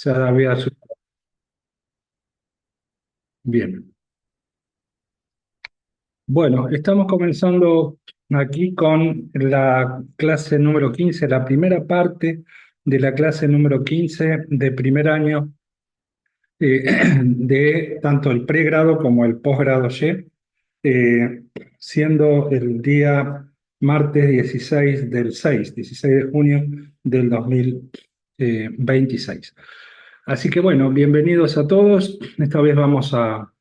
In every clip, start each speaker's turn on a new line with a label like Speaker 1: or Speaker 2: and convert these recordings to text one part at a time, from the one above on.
Speaker 1: Ya había bien. Bueno, estamos comenzando aquí con la clase número 15, la primera parte de la clase número 15 de primer año de tanto el pregrado como el posgrado Y, siendo el día martes 16 del 16 de junio del 2026. Así que bueno, bienvenidos a todos. Esta vez vamos a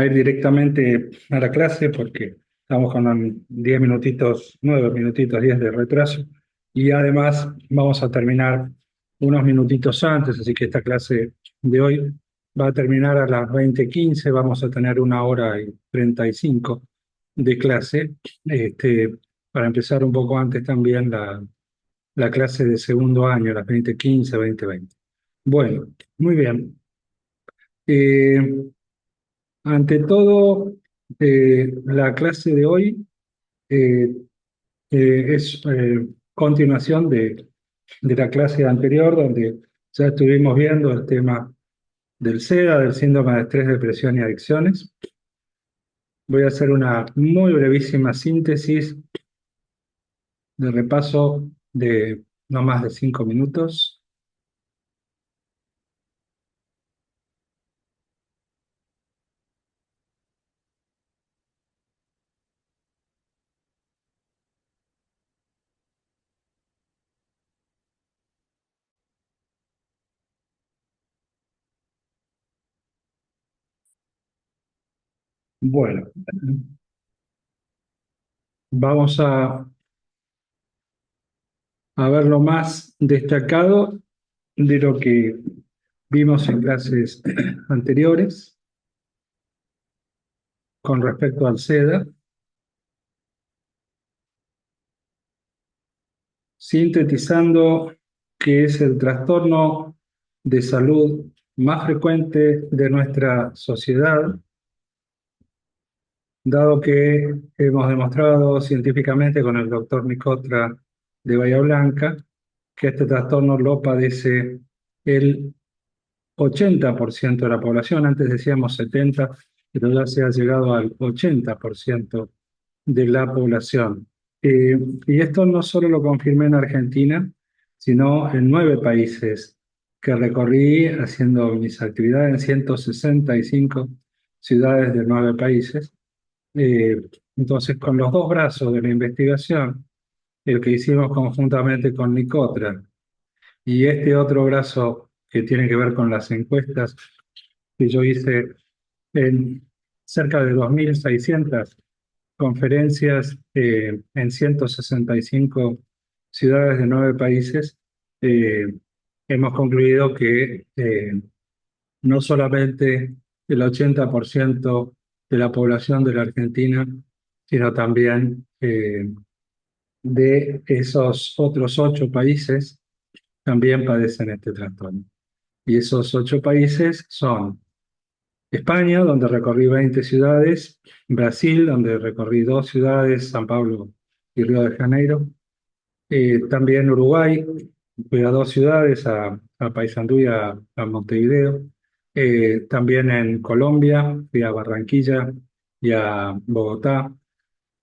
Speaker 1: ir directamente a la clase porque estamos con 10 minutitos, 9 minutitos, 10 de retraso. Y además vamos a terminar unos minutitos antes, así que esta clase de hoy va a terminar a las 20:15. Vamos a tener 1 hora y 35 de clase, este, para empezar un poco antes también la clase de segundo año, las 20:15, 20:20. Bueno, muy bien. Eh, Ante todo, la clase de hoy eh, es continuación de la clase anterior, donde ya estuvimos viendo el tema del SEDA, del síndrome de estrés, depresión y adicciones. Voy a hacer una muy brevísima síntesis de repaso de no más de 5 minutos. Bueno, vamos a ver lo más destacado de lo que vimos en clases anteriores con respecto al SEDA, sintetizando que es el trastorno de salud más frecuente de nuestra sociedad, dado que hemos demostrado científicamente con el doctor Nicotra de Bahía Blanca que este trastorno lo padece el 80% de la población. Antes decíamos 70%, pero ya se ha llegado al 80% de la población. Y esto no solo lo confirmé en Argentina, sino en 9 países que recorrí haciendo mis actividades en 165 ciudades de 9 países. Eh, entonces, con los dos brazos de la investigación, el que hicimos conjuntamente con Nicotra y este otro brazo que tiene que ver con las encuestas que yo hice en cerca de 2.600 conferencias en 165 ciudades de 9 países, eh, hemos concluido que no solamente el 80% de la población de la Argentina, sino también de esos otros 8 países también padecen este trastorno. Y esos 8 países son España, donde recorrí 20 ciudades; Brasil, donde recorrí 2 ciudades, San Pablo y Río de Janeiro; también Uruguay, fui a 2 ciudades, a Paysandú y a Montevideo; también en Colombia, fui a Barranquilla y a Bogotá;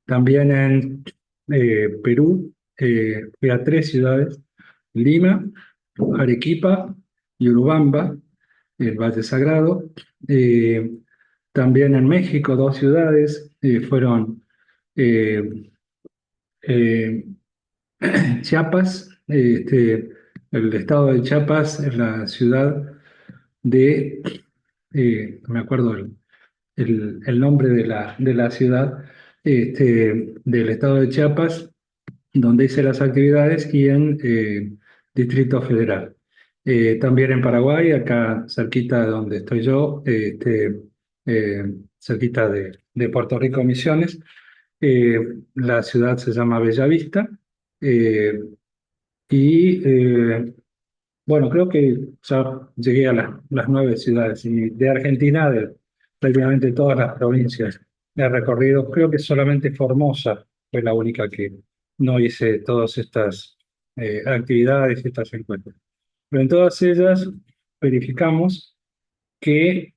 Speaker 1: también en Perú, fui a 3 ciudades: Lima, Arequipa y Urubamba, el Valle Sagrado. Eh, También en México, 2 ciudades, fueron eh, eh, Chiapas, el estado de Chiapas, es la ciudad de, no me acuerdo el nombre de la ciudad, del estado de Chiapas, donde hice las actividades, y en Distrito Federal. También en Paraguay, acá cerquita de donde estoy yo, cerquita de Puerto Rico, Misiones. Eh, la ciudad se llama Bellavista. eh, y bueno, creo que ya llegué a las 9 ciudades. Y de Argentina, de prácticamente todas las provincias he recorrido. Creo que solamente Formosa fue la única que no hice todas estas actividades y estas encuentros. Pero en todas ellas verificamos que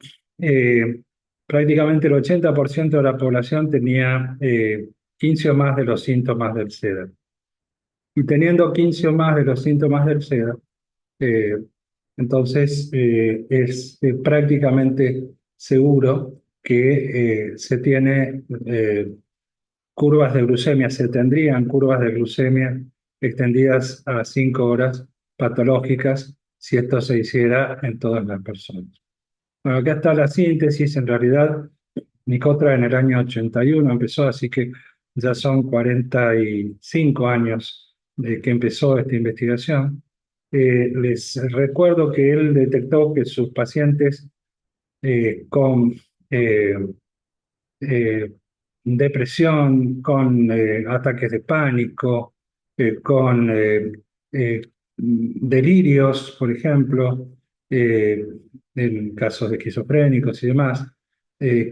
Speaker 1: prácticamente el 80% de la población tenía 15 o más de los síntomas del SIDA. Y teniendo 15 o más de los síntomas del SIDA, eh, entonces es prácticamente seguro que se tiene curvas de glucemia, se tendrían curvas de glucemia extendidas a 5 horas patológicas si esto se hiciera en todas las personas. Bueno, acá está la síntesis. En realidad, Nicotra en el año 81 empezó, así que ya son 45 años de que empezó esta investigación. Les recuerdo que él detectó que sus pacientes con eh, eh, depresión, con ataques de pánico, con delirios, por ejemplo, eh, en casos de esquizofrénicos y demás,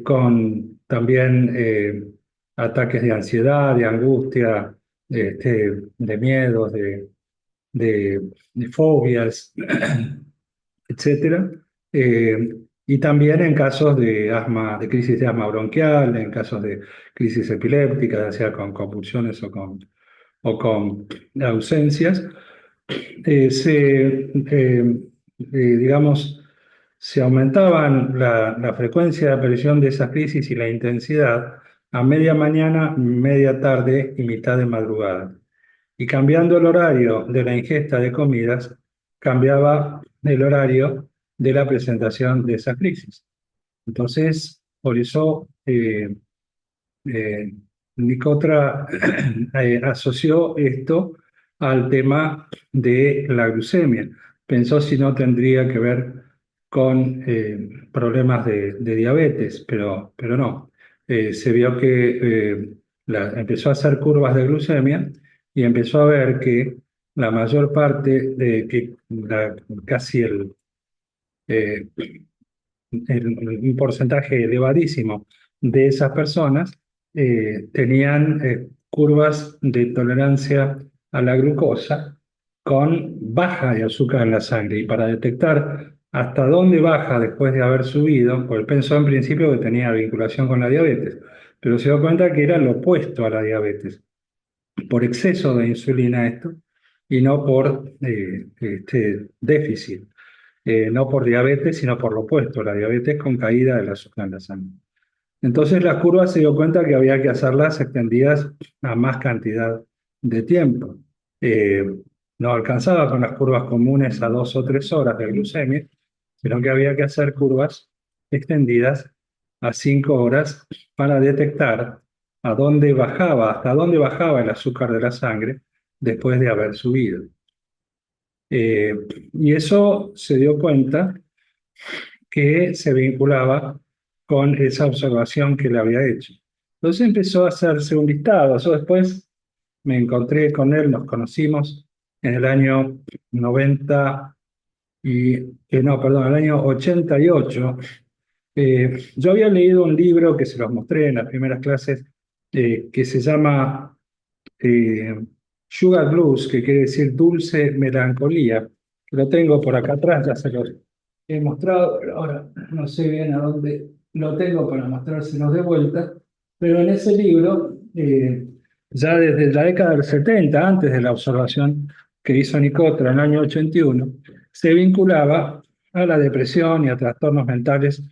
Speaker 1: con también ataques de ansiedad, de angustia, de miedos, de fobias, etcétera. Y también en casos de asma, de crisis de asma bronquial, en casos de crisis epiléptica, ya sea con convulsiones o con ausencias, digamos, se aumentaban la frecuencia de aparición de esas crisis y la intensidad a media mañana, media tarde y mitad de madrugada. Y cambiando el horario de la ingesta de comidas, cambiaba el horario de la presentación de esa crisis. Entonces, por eso eh, Nicotra asoció esto al tema de la glucemia. Pensó si no tendría que ver con problemas de diabetes, pero no. Se vio que empezó a hacer curvas de glucemia y empezó a ver que la mayor parte casi eh, un porcentaje elevadísimo de esas personas tenían curvas de tolerancia a la glucosa con baja de azúcar en la sangre. Y para detectar hasta dónde baja después de haber subido, pues pensó en principio que tenía vinculación con la diabetes, pero se dio cuenta que era lo opuesto a la diabetes, por exceso de insulina esto, y no por este déficit. No por diabetes, sino por lo opuesto, la diabetes con caída del azúcar en la sangre. Entonces la curva se dio cuenta que había que hacerlas extendidas a más cantidad de tiempo. Eh, no alcanzaba con las curvas comunes a 2 o 3 horas de glucemia, sino que había que hacer curvas extendidas a 5 horas para detectar hasta dónde bajaba el azúcar de la sangre después de haber subido. Eh, y eso se dio cuenta que se vinculaba con esa observación que le había hecho. Entonces empezó a hacerse un listado. Yo después me encontré con él, nos conocimos en el año 90 no, perdón, el año 88. Yo había leído un libro que se los mostré en las primeras clases, que se llama eh, Sugar Blues, que quiere decir dulce melancolía, que lo tengo por acá atrás, ya se los he mostrado, pero ahora no sé bien a dónde lo tengo para mostrárselos de vuelta, pero en ese libro, ya desde la década del 70, antes de la observación que hizo Nicotra en el año 81, se vinculaba a la depresión y a trastornos mentales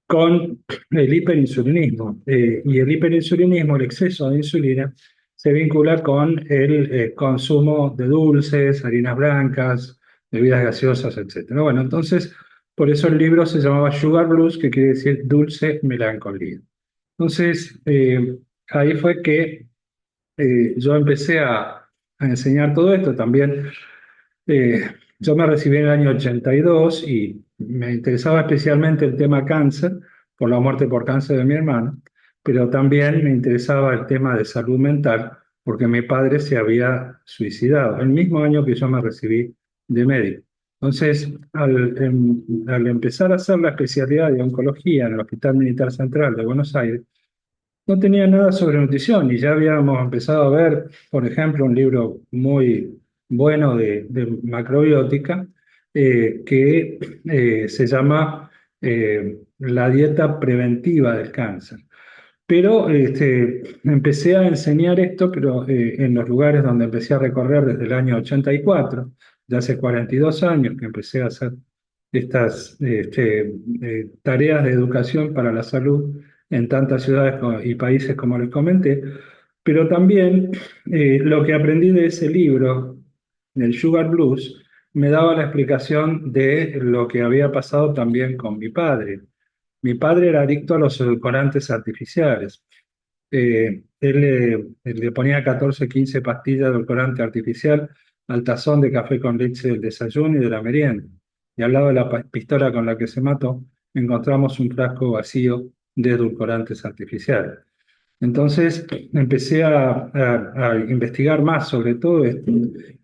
Speaker 1: con el hiperinsulinismo. Y el hiperinsulinismo, el exceso de insulina, se vincula con el consumo de dulces, harinas blancas, bebidas gaseosas, etcétera. Bueno, entonces, por eso el libro se llamaba Sugar Blues, que quiere decir dulce melancolía. Entonces, ahí fue que yo empecé a enseñar todo esto. También eh, yo me recibí en el año 82 y me interesaba especialmente el tema cáncer, por la muerte por cáncer de mi hermano, pero también me interesaba el tema de salud mental, porque mi padre se había suicidado el mismo año que yo me recibí de médico. Entonces, al empezar a hacer la especialidad de oncología en el Hospital Militar Central de Buenos Aires, no tenía nada sobre nutrición y ya habíamos empezado a ver, por ejemplo, un libro muy bueno de macrobiótica, que se llama la dieta preventiva del cáncer. Pero empecé a enseñar esto, pero en los lugares donde empecé a recorrer desde el año 84, ya hace 42 años que empecé a hacer estas tareas de educación para la salud en tantas ciudades y países como les comenté, pero también lo que aprendí de ese libro, del Sugar Blues, me daba la explicación de lo que había pasado también con mi padre. Mi padre era adicto a los edulcorantes artificiales. Él le ponía 14, 15 pastillas de edulcorante artificial al tazón de café con leche del desayuno y de la merienda. Y al lado de la pistola con la que se mató, encontramos un frasco vacío de edulcorantes artificiales. Entonces empecé a investigar más sobre todo esto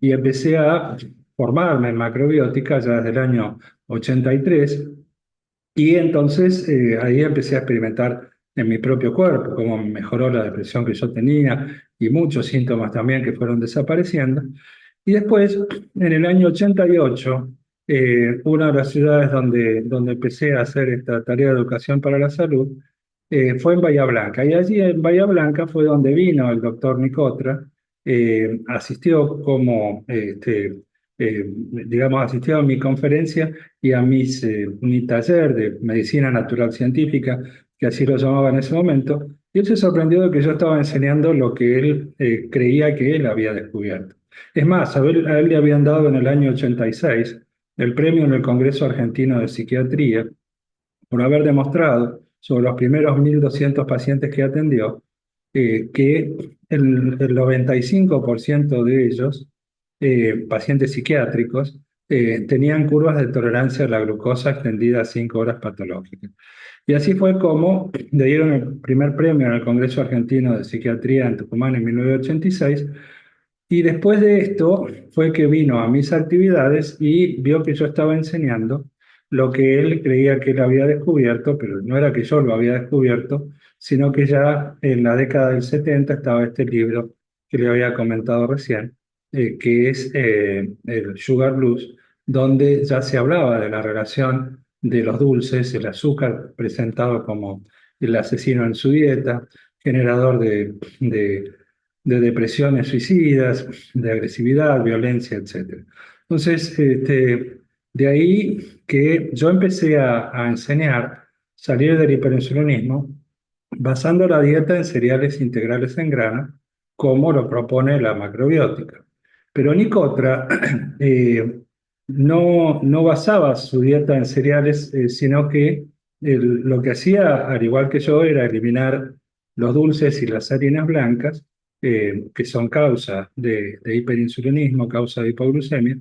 Speaker 1: y empecé a formarme en macrobiótica ya desde el año 83 y entonces ahí empecé a experimentar en mi propio cuerpo cómo mejoró la depresión que yo tenía y muchos síntomas también que fueron desapareciendo. Y después, en el año 88, una de las ciudades donde empecé a hacer esta tarea de educación para la salud fue en Bahía Blanca. Y allí en Bahía Blanca fue donde vino el doctor Nicotra, asistió como, digamos, asistió a mi conferencia y a mi taller de medicina natural científica, que así lo llamaba en ese momento, y él se sorprendió de que yo estaba enseñando lo que él creía que él había descubierto. Es más, a él le habían dado en el año 86 el premio en el Congreso Argentino de Psiquiatría por haber demostrado sobre los primeros 1.200 pacientes que atendió que el 95% de ellos, pacientes psiquiátricos, tenían curvas de tolerancia a la glucosa extendida a 5 horas patológicas. Y así fue como le dieron el primer premio en el Congreso Argentino de Psiquiatría en Tucumán en 1986 y después de esto fue que vino a mis actividades y vio que yo estaba enseñando lo que él creía que él había descubierto, pero no era que yo lo había descubierto, sino que ya en la década del 70 estaba este libro que le había comentado recién, que es el Sugar Blues, donde ya se hablaba de la relación de los dulces, el azúcar presentado como el asesino en su dieta, generador de depresiones suicidas, de agresividad, violencia, etcétera. Entonces, de ahí que yo empecé a enseñar, salir del hiperinsulinismo, basando la dieta en cereales integrales en grano, como lo propone la macrobiótica. Pero Nicotra no basaba su dieta en cereales, sino que lo que hacía, al igual que yo, era eliminar los dulces y las harinas blancas, que son causa de hiperinsulinismo, causa de hipoglucemia,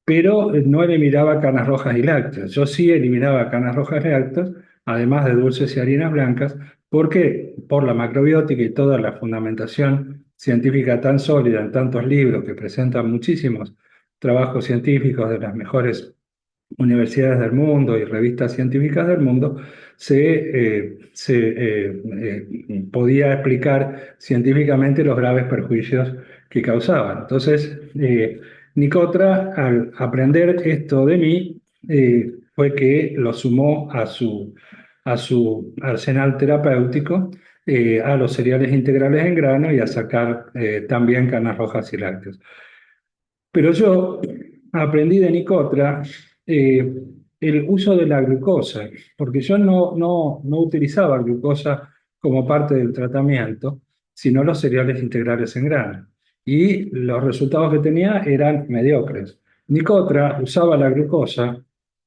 Speaker 1: pero no eliminaba canas rojas y lácteos. Yo sí eliminaba canas rojas y lácteos, además de dulces y harinas blancas, porque por la macrobiótica y toda la fundamentación científica tan sólida en tantos libros que presentan muchísimos trabajos científicos de las mejores universidades del mundo y revistas científicas del mundo, podía explicar científicamente los graves perjuicios que causaban. Entonces, Nicotra, al aprender esto de mí, fue que lo sumó a su arsenal terapéutico, a los cereales integrales en grano y a sacar también canas rojas y lácteos. Pero yo aprendí de Nicotra eh, el uso de la glucosa, porque yo no utilizaba glucosa como parte del tratamiento, sino los cereales integrales en grano. Y los resultados que tenía eran mediocres. Nicotra usaba la glucosa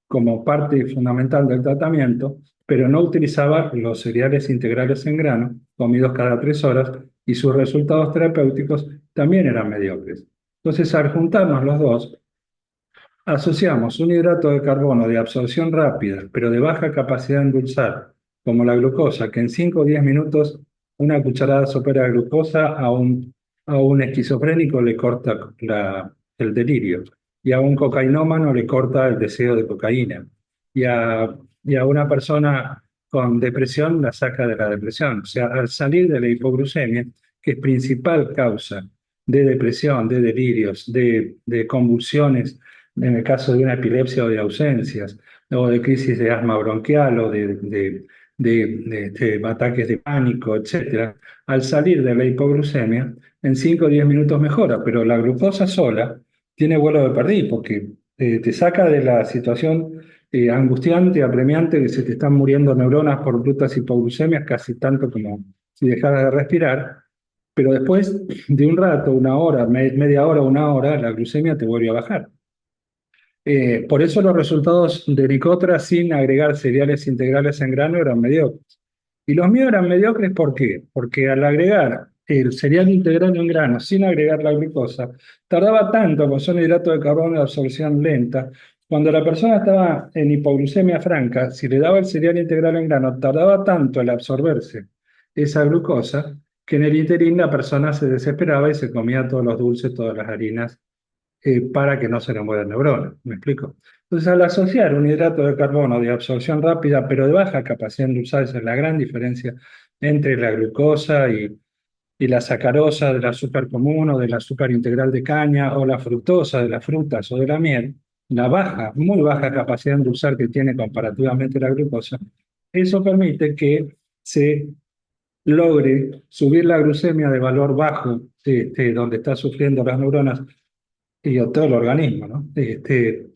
Speaker 1: como parte fundamental del tratamiento, pero no utilizaba los cereales integrales en grano, comidos cada 3 horas, y sus resultados terapéuticos también eran mediocres. Entonces, al juntarnos los dos, asociamos un hidrato de carbono de absorción rápida, pero de baja capacidad de endulzar, como la glucosa, que en 5 o 10 minutos una cucharada sopera de glucosa a un esquizofrénico le corta el delirio, y a un cocainómano le corta el deseo de cocaína, y a una persona con depresión la saca de la depresión. O sea, al salir de la hipoglucemia, que es principal causa de depresión, de delirios, de convulsiones, en el caso de una epilepsia o de ausencias, o de crisis de asma bronquial o de ataques de pánico, etcétera, al salir de la hipoglucemia, en 5 o 10 minutos mejora, pero la glucosa sola tiene vuelo de perdí porque te saca de la situación angustiante, apremiante, que se te están muriendo neuronas por brutas hipoglucemias, casi tanto como si dejaras de respirar, pero después de un rato, una hora, media hora, una hora, la glucemia te vuelve a bajar. Por eso los resultados de Nicotra sin agregar cereales integrales en grano eran mediocres. Y los míos eran mediocres, ¿por qué? Porque al agregar el cereal integral en grano sin agregar la glucosa, tardaba tanto, con son hidrato de carbono de absorción lenta. Cuando la persona estaba en hipoglucemia franca, si le daba el cereal integral en grano, tardaba tanto el absorberse esa glucosa que en el interín la persona se desesperaba y se comía todos los dulces, todas las harinas para que no se le mueran neuronas. ¿Me explico? Entonces, al asociar un hidrato de carbono de absorción rápida, pero de baja capacidad endulzada, esa es la gran diferencia entre la glucosa y la sacarosa del azúcar común o del azúcar integral de caña o la fructosa de las frutas o de la miel, la baja, muy baja capacidad endulzar que tiene comparativamente la glucosa, eso permite que se logre subir la glucemia de valor bajo, donde está sufriendo las neuronas, y a todo el organismo, ¿no? Se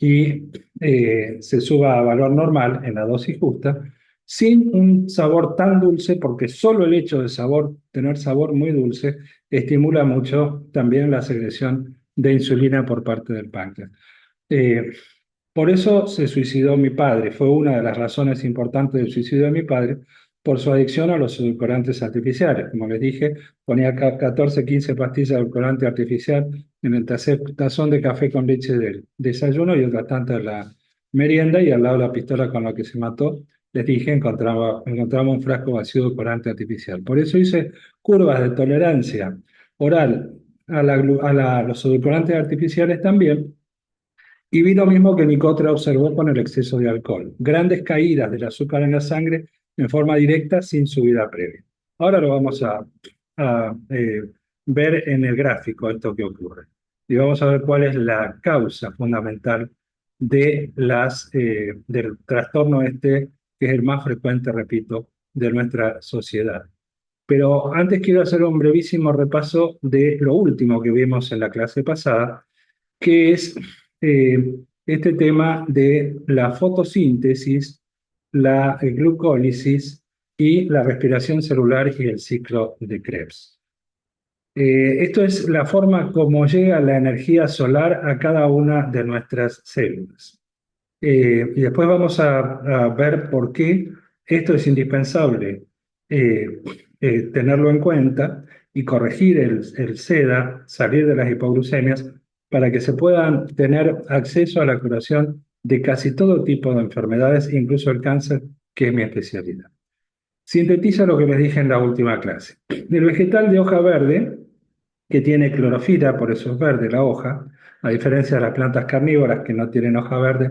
Speaker 1: suba a valor normal en la dosis justa, sin un sabor tan dulce, porque solo el hecho de tener sabor muy dulce, estimula mucho también la secreción de insulina por parte del páncreas. Eh, por eso se suicidó mi padre. Fue una de las razones importantes del suicidio de mi padre, por su adicción a los edulcorantes artificiales. Como les dije, ponía 14, 15 pastillas de edulcorante artificial en el tazón de café con leche del desayuno y otras tantas en la merienda, y al lado de la pistola con la que se mató, les dije, encontramos un frasco vacío de edulcorante artificial. Por eso hice curvas de tolerancia oral a los edulcorantes artificiales también, y vi lo mismo que Nicotra observó con el exceso de alcohol: grandes caídas del azúcar en la sangre en forma directa sin subida previa. Ahora lo vamos a ver en el gráfico esto que ocurre. Y vamos a ver cuál es la causa fundamental del trastorno este, que es el más frecuente, repito, de nuestra sociedad. Pero antes quiero hacer un brevísimo repaso de lo último que vimos en la clase pasada, que es este tema de la fotosíntesis, la glucólisis y la respiración celular y el ciclo de Krebs. Esto es la forma como llega la energía solar a cada una de nuestras células. Y después vamos a ver por qué esto es indispensable tenerlo en cuenta y corregir el SEDA, salir de las hipoglucemias, para que se puedan tener acceso a la curación de casi todo tipo de enfermedades, incluso el cáncer, que es mi especialidad. Sintetiza lo que les dije en la última clase. El vegetal de hoja verde, que tiene clorofila, por eso es verde la hoja, a diferencia de las plantas carnívoras que no tienen hoja verde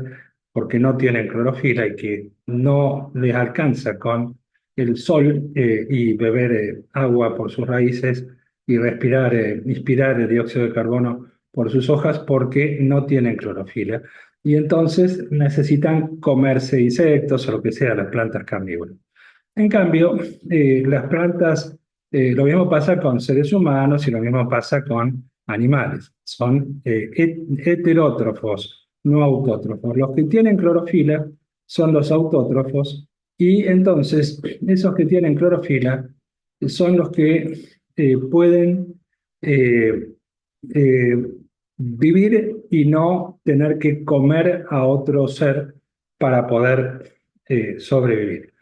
Speaker 1: porque no tienen clorofila y que no les alcanza con el sol y beber agua por sus raíces y respirar, inspirar el dióxido de carbono por sus hojas, porque no tienen clorofila. Y entonces necesitan comerse insectos o lo que sea, las plantas carnívoras. En cambio, las plantas, lo mismo pasa con seres humanos y lo mismo pasa con animales. Son heterótrofos, no autótrofos. Los que tienen clorofila son los autótrofos, y entonces esos que tienen clorofila son los que pueden eh, eh, vivir y no tener que comer a otro ser para poder sobrevivir,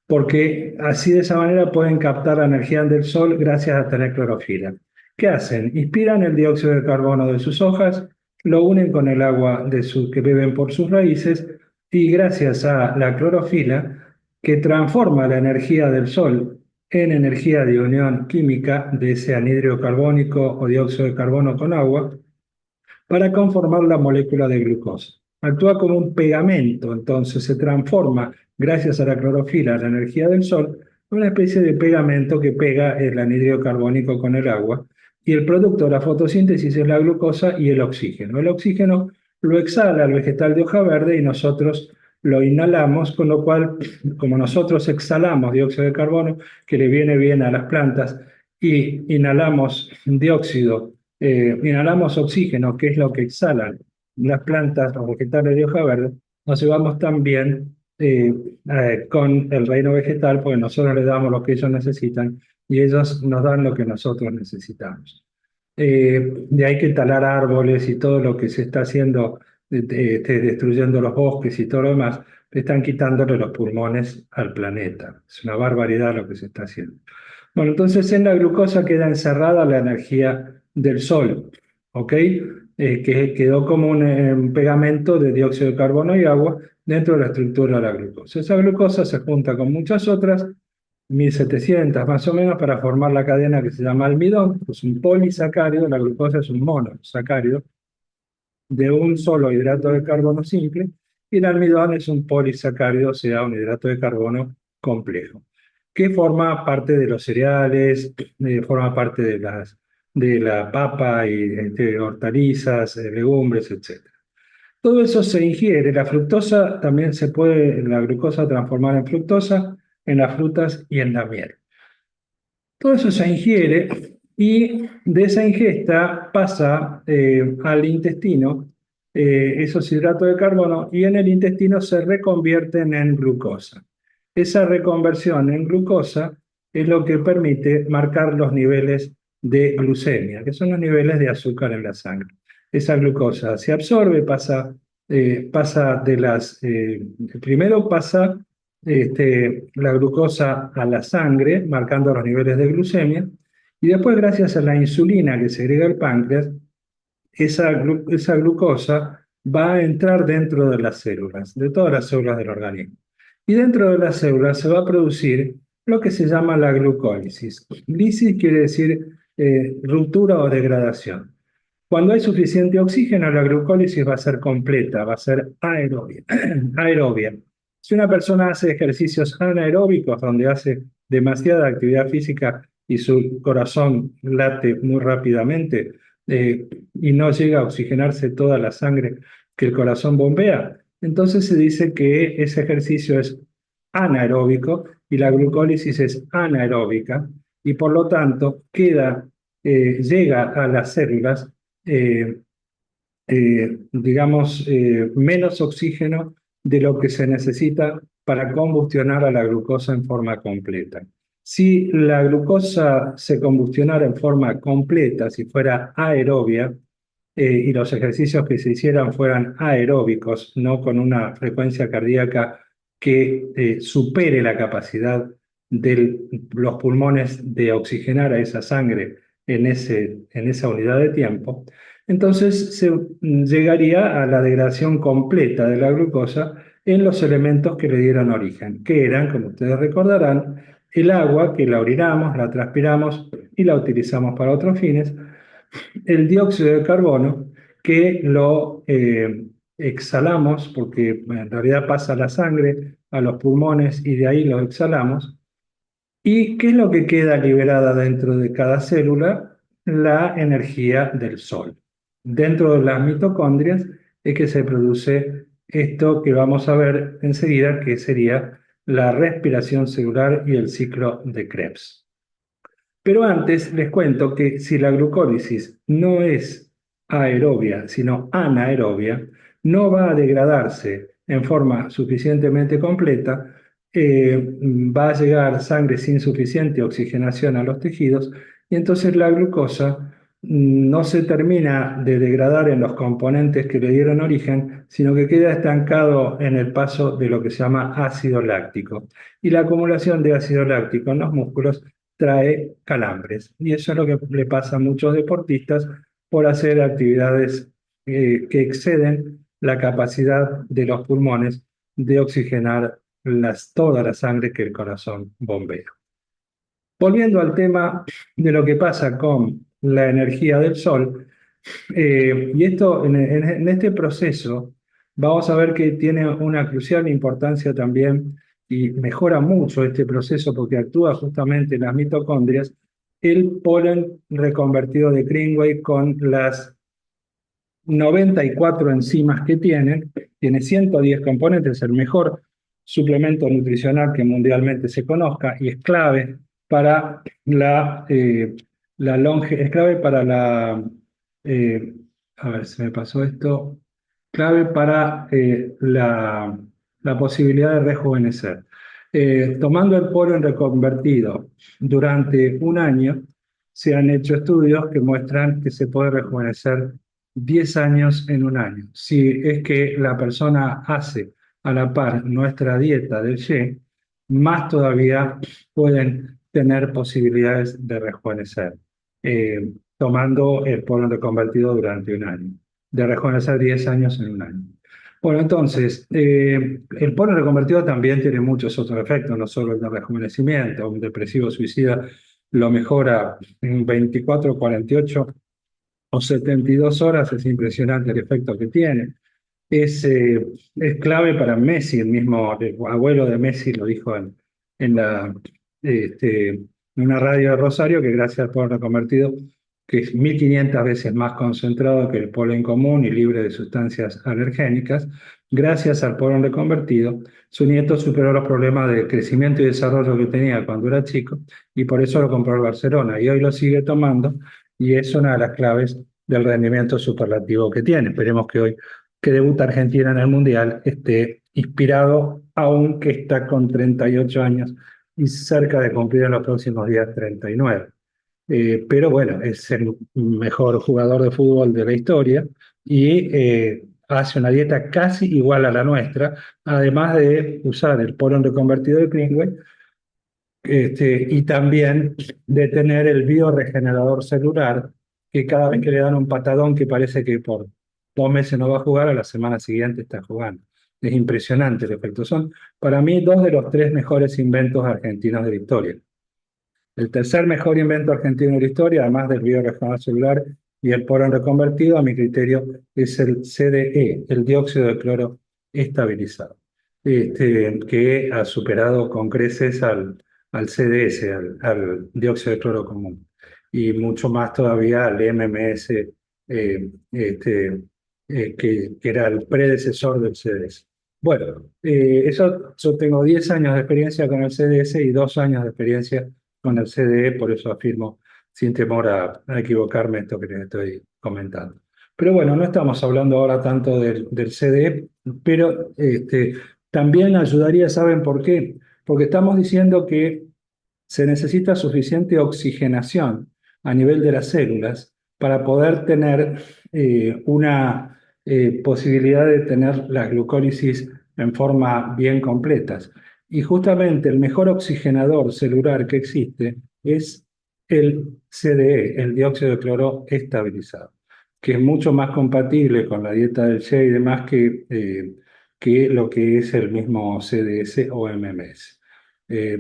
Speaker 1: porque así de esa manera pueden captar la energía del sol gracias a tener clorofila. ¿Qué hacen? Inspiran el dióxido de carbono de sus hojas, lo unen con el agua que beben por sus raíces, y gracias a la clorofila, que transforma la energía del sol en energía de unión química de ese anhídrido carbónico o dióxido de carbono con agua, para conformar la molécula de glucosa. Actúa como un pegamento, entonces se transforma, gracias a la clorofila, la energía del sol, en una especie de pegamento que pega el anhídrido carbónico con el agua, y el producto de la fotosíntesis es la glucosa y el oxígeno. El oxígeno lo exhala el vegetal de hoja verde y nosotros lo inhalamos, con lo cual, como nosotros exhalamos dióxido de carbono, que le viene bien a las plantas, y inhalamos oxígeno, que es lo que exhalan las plantas, los vegetales de hoja verde, nos llevamos también con el reino vegetal, porque nosotros les damos lo que ellos necesitan y ellos nos dan lo que nosotros necesitamos. De ahí que talar árboles y todo lo que se está haciendo, destruyendo los bosques y todo lo demás, le están quitándole los pulmones al planeta. Es una barbaridad lo que se está haciendo. Bueno, entonces en la glucosa queda encerrada la energía del sol, ¿ok? Que quedó como un pegamento de dióxido de carbono y agua dentro de la estructura de la glucosa. Esa glucosa se junta con muchas otras, 1700 más o menos, para formar la cadena que se llama almidón, que es un polisacárido. La glucosa es un monosacárido de un solo hidrato de carbono simple, y el almidón es un polisacárido, o sea, un hidrato de carbono complejo, que forma parte de los cereales, forma parte de la papa y hortalizas, legumbres, etc. Todo eso se ingiere. La fructosa también se puede, la glucosa, transformar en fructosa en las frutas y en la miel. Todo eso se ingiere y de esa ingesta pasa al intestino esos hidratos de carbono, y en el intestino se reconvierten en glucosa. Esa reconversión en glucosa es lo que permite marcar los niveles de glucemia, que son los niveles de azúcar en la sangre. Esa glucosa se absorbe, primero pasa la glucosa a la sangre, marcando los niveles de glucemia, y después, gracias a la insulina que segrega el páncreas, esa glucosa va a entrar dentro de las células, de todas las células del organismo. Y dentro de las células se va a producir lo que se llama la glucólisis. Lisis quiere decir ruptura o degradación. Cuando hay suficiente oxígeno, la glucólisis va a ser completa, va a ser aerobia. aerobia. Si una persona hace ejercicios anaeróbicos, donde hace demasiada actividad física y su corazón late muy rápidamente, y no llega a oxigenarse toda la sangre que el corazón bombea, entonces se dice que ese ejercicio es anaeróbico y la glucólisis es anaeróbica, y por lo tanto llega a las células, eh, digamos, menos oxígeno de lo que se necesita para combustionar a la glucosa en forma completa. Si la glucosa se combustionara en forma completa, si fuera aerobia, y los ejercicios que se hicieran fueran aeróbicos, no con una frecuencia cardíaca que supere la capacidad de los pulmones de oxigenar a esa sangre en esa unidad de tiempo, entonces se llegaría a la degradación completa de la glucosa en los elementos que le dieron origen, que eran, como ustedes recordarán, el agua, que la orinamos, la transpiramos y la utilizamos para otros fines; el dióxido de carbono, que lo exhalamos, porque en realidad pasa a la sangre, a los pulmones, y de ahí lo exhalamos. ¿Y qué es lo que queda liberada dentro de cada célula? La energía del sol. Dentro de las mitocondrias es que se produce esto que vamos a ver enseguida, que sería la respiración celular y el ciclo de Krebs. Pero antes les cuento que si la glucólisis no es aerobia, sino anaerobia, no va a degradarse en forma suficientemente completa, va a llegar sangre sin suficiente oxigenación a los tejidos, y entonces la glucosa no se termina de degradar en los componentes que le dieron origen, sino que queda estancado en el paso de lo que se llama ácido láctico. Y la acumulación de ácido láctico en los músculos trae calambres. Y eso es lo que le pasa a muchos deportistas por hacer actividades que exceden la capacidad de los pulmones de oxigenar toda la sangre que el corazón bombea. Volviendo al tema de lo que pasa con la energía del sol, y esto en este proceso vamos a ver que tiene una crucial importancia también, y mejora mucho este proceso porque actúa justamente en las mitocondrias, el polen reconvertido de Greenway con las 94 enzimas que tiene 110 componentes, el mejor suplemento nutricional que mundialmente se conozca y es clave para es clave para eh, a ver, se me pasó esto, clave para la posibilidad de rejuvenecer. Tomando el polen reconvertido durante un año, se han hecho estudios que muestran que se puede rejuvenecer 10 años en un año. Si es que la persona hace a la par nuestra dieta del Ye, más todavía pueden tener posibilidades de rejuvenecer, tomando el polen reconvertido durante un año, de rejuvenecer 10 años en un año. Bueno, entonces, el polen reconvertido también tiene muchos otros efectos, no solo el de rejuvenecimiento. Un depresivo suicida lo mejora en 24, 48 o 72 horas, es impresionante el efecto que tiene. Es clave para Messi, el mismo abuelo de Messi lo dijo en en una radio de Rosario, que gracias al polen reconvertido, que es 1500 veces más concentrado que el polen común y libre de sustancias alergénicas, gracias al polen reconvertido, su nieto superó los problemas de crecimiento y desarrollo que tenía cuando era chico y por eso lo compró el Barcelona y hoy lo sigue tomando y es una de las claves del rendimiento superlativo que tiene. Esperemos que hoy que debuta Argentina en el Mundial esté inspirado, aunque está con 38 años y cerca de cumplir en los próximos días 39. Pero bueno, es el mejor jugador de fútbol de la historia y hace una dieta casi igual a la nuestra, además de usar el polen reconvertido de Greenway, y también de tener el bioregenerador celular, que cada vez que le dan un patadón que parece que por 2 meses no va a jugar, a la semana siguiente está jugando. Es impresionante el efecto. Son para mí dos de los tres mejores inventos argentinos de la historia. El tercer mejor invento argentino de la historia, además del bioregenerador celular y el polen reconvertido, a mi criterio, es el CDE, el dióxido de cloro estabilizado, que ha superado con creces al CDS, al dióxido de cloro común, y mucho más todavía al MMS, que era el predecesor del CDS. Bueno, yo tengo 10 años de experiencia con el CDS y 2 años de experiencia con el CDE, por eso afirmo sin temor a equivocarme esto que les estoy comentando. Pero bueno, no estamos hablando ahora tanto del CDE, pero también ayudaría, ¿saben por qué? Porque estamos diciendo que se necesita suficiente oxigenación a nivel de las células para poder tener una posibilidad de tener la glucólisis en forma bien completas. Y justamente el mejor oxigenador celular que existe es el CDE, el dióxido de cloro estabilizado, que es mucho más compatible con la dieta del Che y demás que lo que es el mismo CDS o MMS.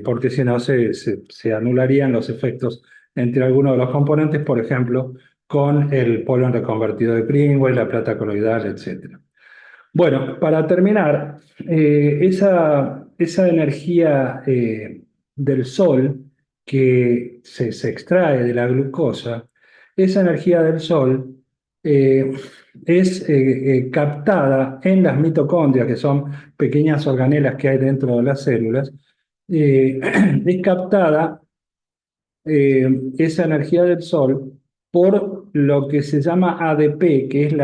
Speaker 1: Porque si no se anularían los efectos entre algunos de los componentes, por ejemplo, con el polen reconvertido de Greenway, la plata coloidal, etcétera. Bueno, para terminar, esa energía del sol que se extrae de la glucosa, esa energía del sol eh, es captada en las mitocondrias, que son pequeñas organelas que hay dentro de las células, eh, es captada esa energía del sol por lo que se llama ADP, que es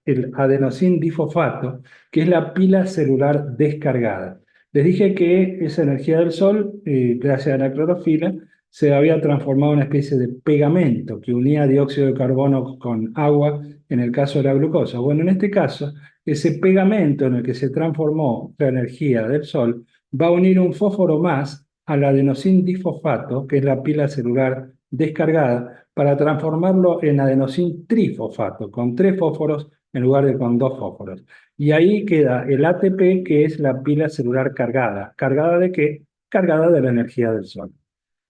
Speaker 1: el adenosín difosfato, que es la pila celular descargada. Les dije que esa energía del sol, gracias a la clorofila, se había transformado en una especie de pegamento que unía dióxido de carbono con agua en el caso de la glucosa. Bueno, en este caso, ese pegamento en el que se transformó la energía del sol va a unir un fósforo más al adenosín difosfato, que es la pila celular descargada, para transformarlo en adenosín trifosfato, con 3 fósforos en lugar de con 2 fósforos. Y ahí queda el ATP, que es la pila celular cargada. ¿Cargada de qué? Cargada de la energía del sol.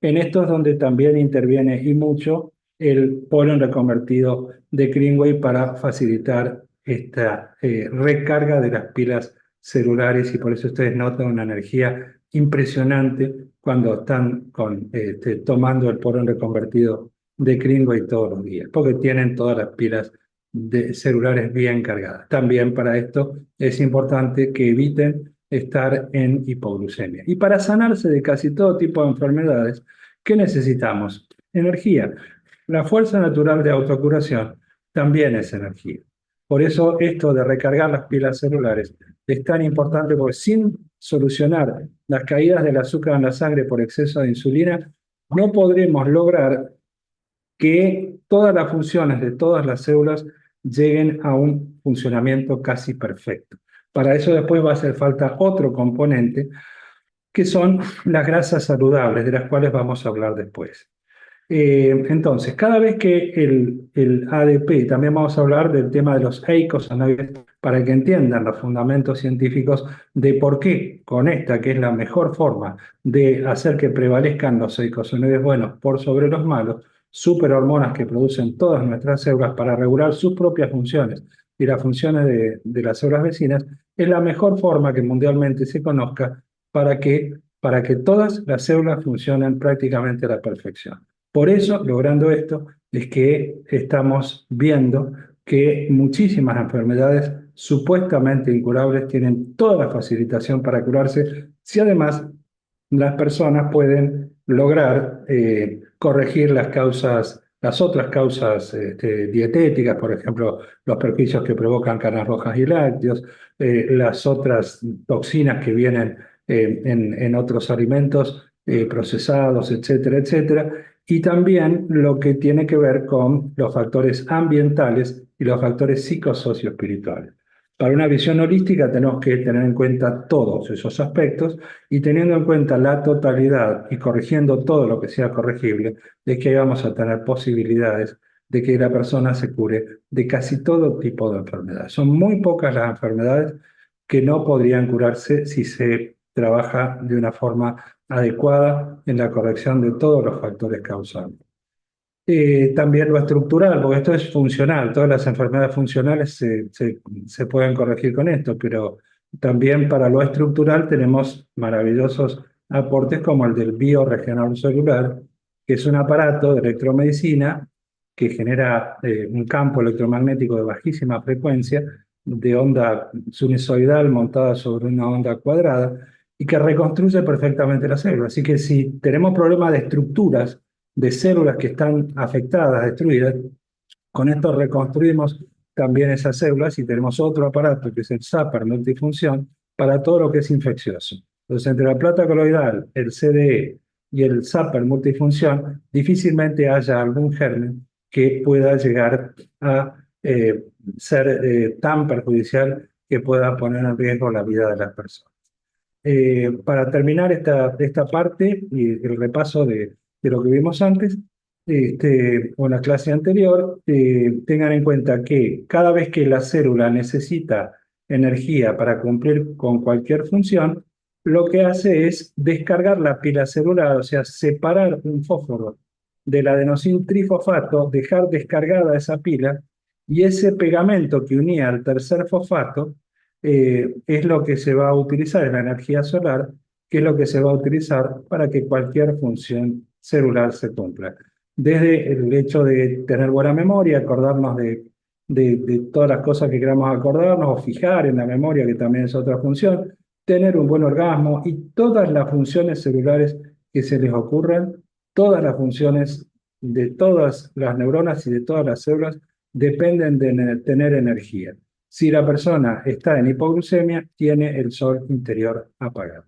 Speaker 1: En esto es donde también interviene y mucho el polen reconvertido de Greenway para facilitar esta recarga de las pilas celulares y por eso ustedes notan una energía impresionante cuando están tomando el polen reconvertido de Greenway todos los días, porque tienen todas las pilas celulares bien cargadas. También para esto es importante que eviten estar en hipoglucemia. Y para sanarse de casi todo tipo de enfermedades, ¿qué necesitamos? Energía. La fuerza natural de autocuración también es energía. Por eso esto de recargar las pilas celulares es tan importante porque sin solucionar las caídas del azúcar en la sangre por exceso de insulina, no podremos lograr que todas las funciones de todas las células lleguen a un funcionamiento casi perfecto. Para eso después va a hacer falta otro componente, que son las grasas saludables, de las cuales vamos a hablar después. Entonces, cada vez que el ADP, también vamos a hablar del tema de los eicosanoides, para que entiendan los fundamentos científicos de por qué con esta, que es la mejor forma de hacer que prevalezcan los eicosanoides buenos por sobre los malos, superhormonas que producen todas nuestras células para regular sus propias funciones y las funciones de las células vecinas, es la mejor forma que mundialmente se conozca para que todas las células funcionen prácticamente a la perfección. Por eso, logrando esto, es que estamos viendo que muchísimas enfermedades supuestamente incurables tienen toda la facilitación para curarse, si además las personas pueden lograr corregir las causas, las otras causas dietéticas, por ejemplo, los perjuicios que provocan carnes rojas y lácteos, las otras toxinas que vienen en otros alimentos procesados, etcétera, etcétera, y también lo que tiene que ver con los factores ambientales y los factores psicosocioespirituales. Para una visión holística tenemos que tener en cuenta todos esos aspectos y teniendo en cuenta la totalidad y corrigiendo todo lo que sea corregible, es que vamos a tener posibilidades de que la persona se cure de casi todo tipo de enfermedades. Son muy pocas las enfermedades que no podrían curarse si se trabaja de una forma adecuada en la corrección de todos los factores causales. También lo estructural, porque esto es funcional, todas las enfermedades funcionales se pueden corregir con esto, pero también para lo estructural tenemos maravillosos aportes como el del bioregenerador celular, que es un aparato de electromedicina que genera un campo electromagnético de bajísima frecuencia, de onda sinusoidal montada sobre una onda cuadrada, y que reconstruye perfectamente la célula. Así que si tenemos problemas de estructuras, de células que están afectadas, destruidas, con esto reconstruimos también esas células y tenemos otro aparato que es el zapper multifunción para todo lo que es infeccioso. Entonces, entre la plata coloidal, el CDE y el zapper multifunción, difícilmente haya algún germen que pueda llegar a ser tan perjudicial que pueda poner en riesgo la vida de las personas. Para terminar esta parte y el repaso de lo que vimos antes, o en la clase anterior, tengan en cuenta que cada vez que la célula necesita energía para cumplir con cualquier función, lo que hace es descargar la pila celular, o sea, separar un fósforo del adenosín trifosfato, dejar descargada esa pila, y ese pegamento que unía al tercer fosfato es lo que se va a utilizar en la energía solar, que es lo que se va a utilizar para que cualquier función celular se cumpla. Desde el hecho de tener buena memoria, acordarnos de todas las cosas que queramos acordarnos o fijar en la memoria, que también es otra función, tener un buen orgasmo y todas las funciones celulares que se les ocurran, todas las funciones de todas las neuronas y de todas las células dependen de tener energía. Si la persona está en hipoglucemia, tiene el sol interior apagado.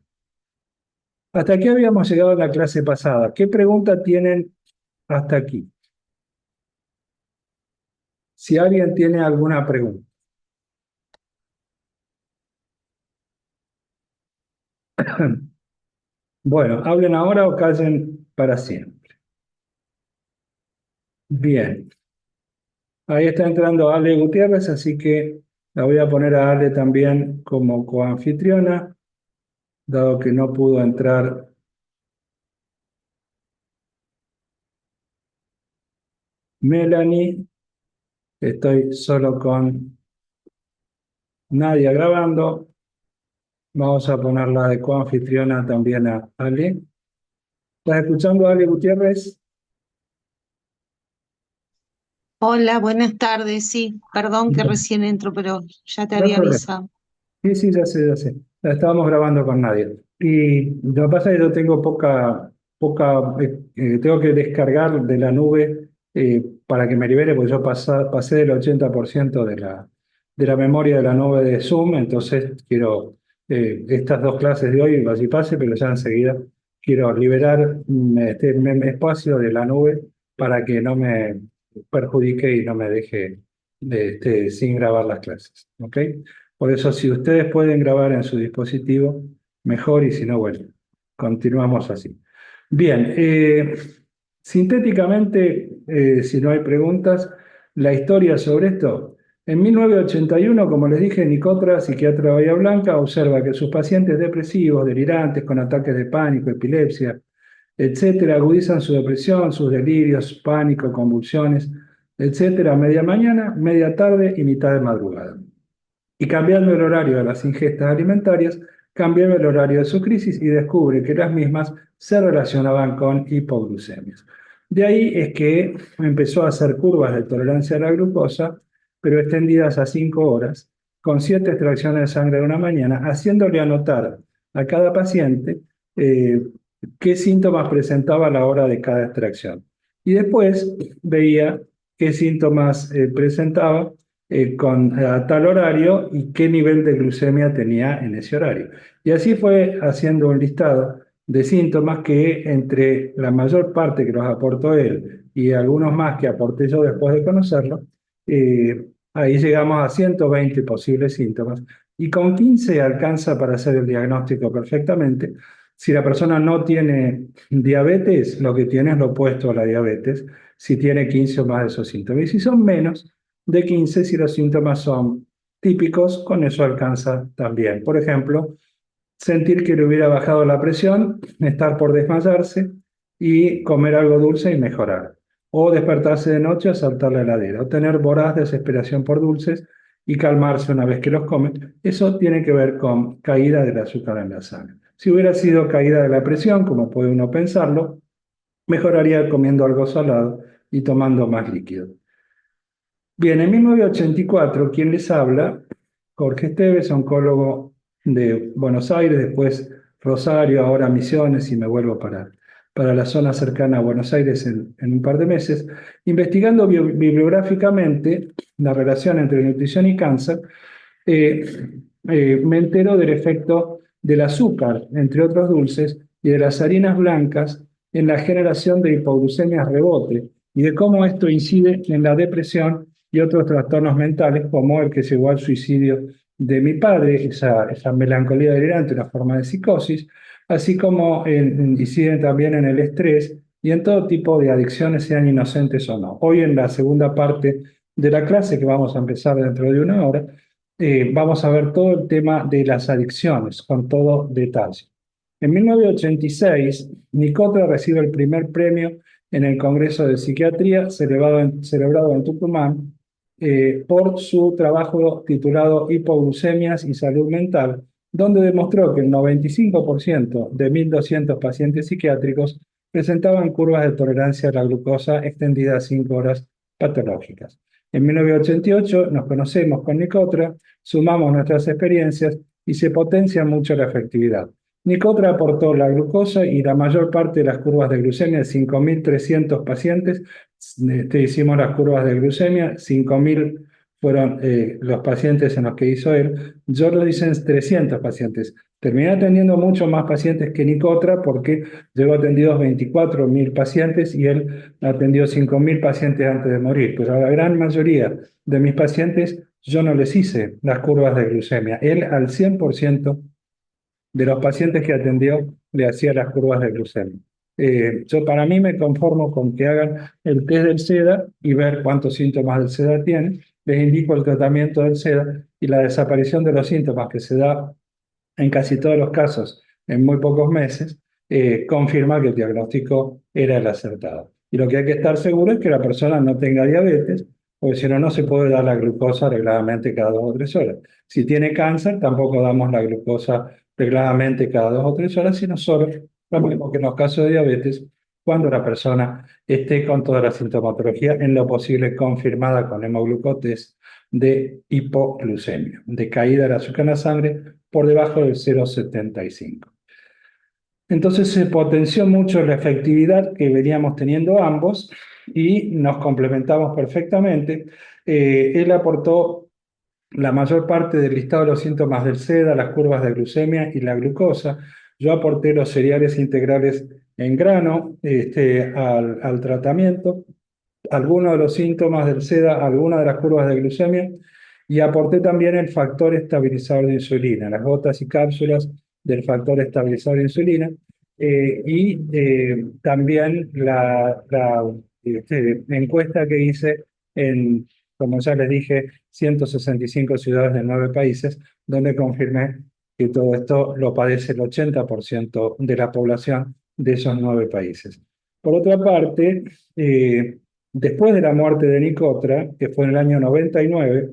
Speaker 1: Hasta aquí habíamos llegado en la clase pasada. ¿Qué pregunta tienen hasta aquí? Si alguien tiene alguna pregunta. Bueno, hablen ahora o callen para siempre. Bien, ahí está entrando Ale Gutiérrez, así que la voy a poner a Ale también como coanfitriona, dado que no pudo entrar Melanie. Estoy solo con Nadia grabando. Vamos a ponerla de coanfitriona también a Ale. ¿Estás escuchando a Ale Gutiérrez?
Speaker 2: Hola, buenas tardes. Sí, perdón que
Speaker 1: No
Speaker 2: recién entro, pero ya te
Speaker 1: hay
Speaker 2: había
Speaker 1: problema.
Speaker 2: avisado.
Speaker 1: Sí, sí, ya sé, ya sé. La estábamos grabando con nadie. Y lo que pasa es que yo tengo tengo que descargar de la nube para que me libere, porque yo pasé del 80% de la memoria de la nube de Zoom, entonces quiero estas dos clases de hoy, así pase, pero ya enseguida quiero liberar espacio de la nube para que no me perjudique y no me deje sin grabar las clases. ¿Ok? Por eso, si ustedes pueden grabar en su dispositivo, mejor, y si no, bueno, continuamos así. Bien, sintéticamente, si no hay preguntas, la historia sobre esto. En 1981, como les dije, Nicotra, psiquiatra de Bahía Blanca, observa que sus pacientes depresivos, delirantes, con ataques de pánico, epilepsia, etcétera, agudizan su depresión, sus delirios, pánico, convulsiones, etcétera, a media mañana, media tarde y mitad de madrugada. Y cambiando el horario de las ingestas alimentarias, cambiaba el horario de su crisis y descubre que las mismas se relacionaban con hipoglucemias. De ahí es que empezó a hacer curvas de tolerancia a la glucosa, pero extendidas a 5 horas, con 7 extracciones de sangre de una mañana, haciéndole anotar a cada paciente eh, qué síntomas presentaba a la hora de cada extracción. Y después veía qué síntomas presentaba a tal horario y qué nivel de glucemia tenía en ese horario. Y así fue haciendo un listado de síntomas que entre la mayor parte que los aportó él y algunos más que aporté yo después de conocerlo, ahí llegamos a 120 posibles síntomas y con 15 alcanza para hacer el diagnóstico perfectamente. Si la persona no tiene diabetes, lo que tiene es lo opuesto a la diabetes, si tiene 15 o más de esos síntomas. Y si son menos, de 15 si los síntomas son típicos, con eso alcanza también. Por ejemplo, sentir que le hubiera bajado la presión, estar por desmayarse y comer algo dulce y mejorar. O despertarse de noche a saltar la heladera. O tener voraz desesperación por dulces y calmarse una vez que los come. Eso tiene que ver con caída del azúcar en la sangre. Si hubiera sido caída de la presión, como puede uno pensarlo, mejoraría comiendo algo salado y tomando más líquido. Bien, en 1984, ¿quién les habla? Jorge Esteves, oncólogo de Buenos Aires, después Rosario, ahora Misiones, y me vuelvo para la zona cercana a Buenos Aires en un par de meses, investigando bibliográficamente la relación entre nutrición y cáncer. Me entero del efecto del azúcar, entre otros dulces, y de las harinas blancas en la generación de hipoglucemias rebote, y de cómo esto incide en la depresión y otros trastornos mentales, como el que llevó al suicidio de mi padre, esa melancolía delirante, una forma de psicosis, así como inciden también en el estrés y en todo tipo de adicciones, sean inocentes o no. Hoy en la segunda parte de la clase, que vamos a empezar dentro de una hora, vamos a ver todo el tema de las adicciones, con todo detalle. En 1986, Nicotra recibe el primer premio en el Congreso de Psiquiatría celebrado en Tucumán por su trabajo titulado Hipoglucemias y Salud Mental, donde demostró que el 95% de 1.200 pacientes psiquiátricos presentaban curvas de tolerancia a la glucosa extendidas a 5 horas patológicas. En 1988 nos conocemos con Nicotra, sumamos nuestras experiencias y se potencia mucho la efectividad. Nicotra aportó la glucosa y la mayor parte de las curvas de glucemia de 5.300 pacientes. Hicimos las curvas de glucemia, 5.000 fueron los pacientes en los que hizo él. Yo lo hice en 300 pacientes. Terminé atendiendo muchos más pacientes que Nicotra porque llegó atendidos 24.000 pacientes y él atendió 5.000 pacientes antes de morir. Pero a la gran mayoría de mis pacientes yo no les hice las curvas de glucemia. Él al 100% de los pacientes que atendió le hacía las curvas de glucemia. Yo para mí me conformo con que hagan el test del SEDA y ver cuántos síntomas del SEDA tienen. Les indico el tratamiento del SEDA y la desaparición de los síntomas que se da en casi todos los casos en muy pocos meses, confirma que el diagnóstico era el acertado. Y lo que hay que estar seguro es que la persona no tenga diabetes, porque si no, no se puede dar la glucosa regladamente cada 2 o 3 horas. Si tiene cáncer, tampoco damos la glucosa regladamente cada 2 o 3 horas, sino solo, lo mismo que en los casos de diabetes, cuando la persona esté con toda la sintomatología, en lo posible confirmada con hemoglucotes de hipoglucemia, de caída del azúcar en la sangre por debajo del 0,75. Entonces se potenció mucho la efectividad que veníamos teniendo ambos y nos complementamos perfectamente. Él aportó la mayor parte del listado de los síntomas del SEDA, las curvas de glucemia y la glucosa. Yo aporté los cereales integrales en grano al tratamiento, algunos de los síntomas del SEDA, algunas de las curvas de glucemia, y aporté también el factor estabilizador de insulina, las gotas y cápsulas del factor estabilizador de insulina, y también la encuesta que hice en, como ya les dije, 165 ciudades de 9 países, donde confirmé que todo esto lo padece el 80% de la población de esos 9 países. Por otra parte, después de la muerte de Nicotra, que fue en el año 99,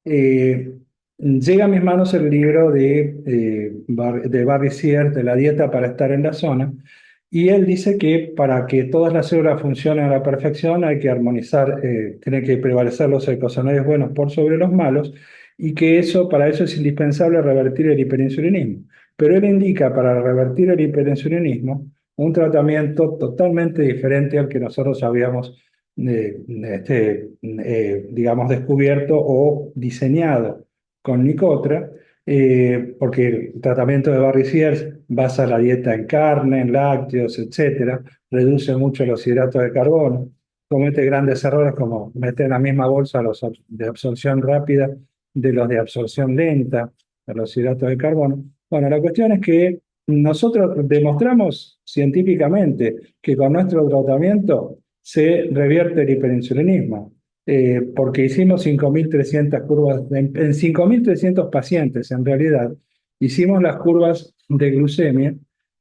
Speaker 1: eh, llega a mis manos el libro de Barry Sears, de la dieta para estar en la zona, y él dice que para que todas las células funcionen a la perfección hay que armonizar, tiene que prevalecer los eicosanoides buenos por sobre los malos, y que para eso es indispensable revertir el hiperinsulinismo. Pero él indica para revertir el hiperinsulinismo un tratamiento totalmente diferente al que nosotros habíamos digamos, descubierto o diseñado con Nicotra, porque el tratamiento de Barry Sears basa la dieta en carne, en lácteos, etcétera, reduce mucho los hidratos de carbono, comete grandes errores como meter en la misma bolsa los de absorción rápida de los de absorción lenta, de los hidratos de carbono. Bueno, la cuestión es que nosotros demostramos científicamente que con nuestro tratamiento se revierte el hiperinsulinismo, porque hicimos 5.300 curvas, en 5.300 pacientes en realidad, hicimos las curvas de glucemia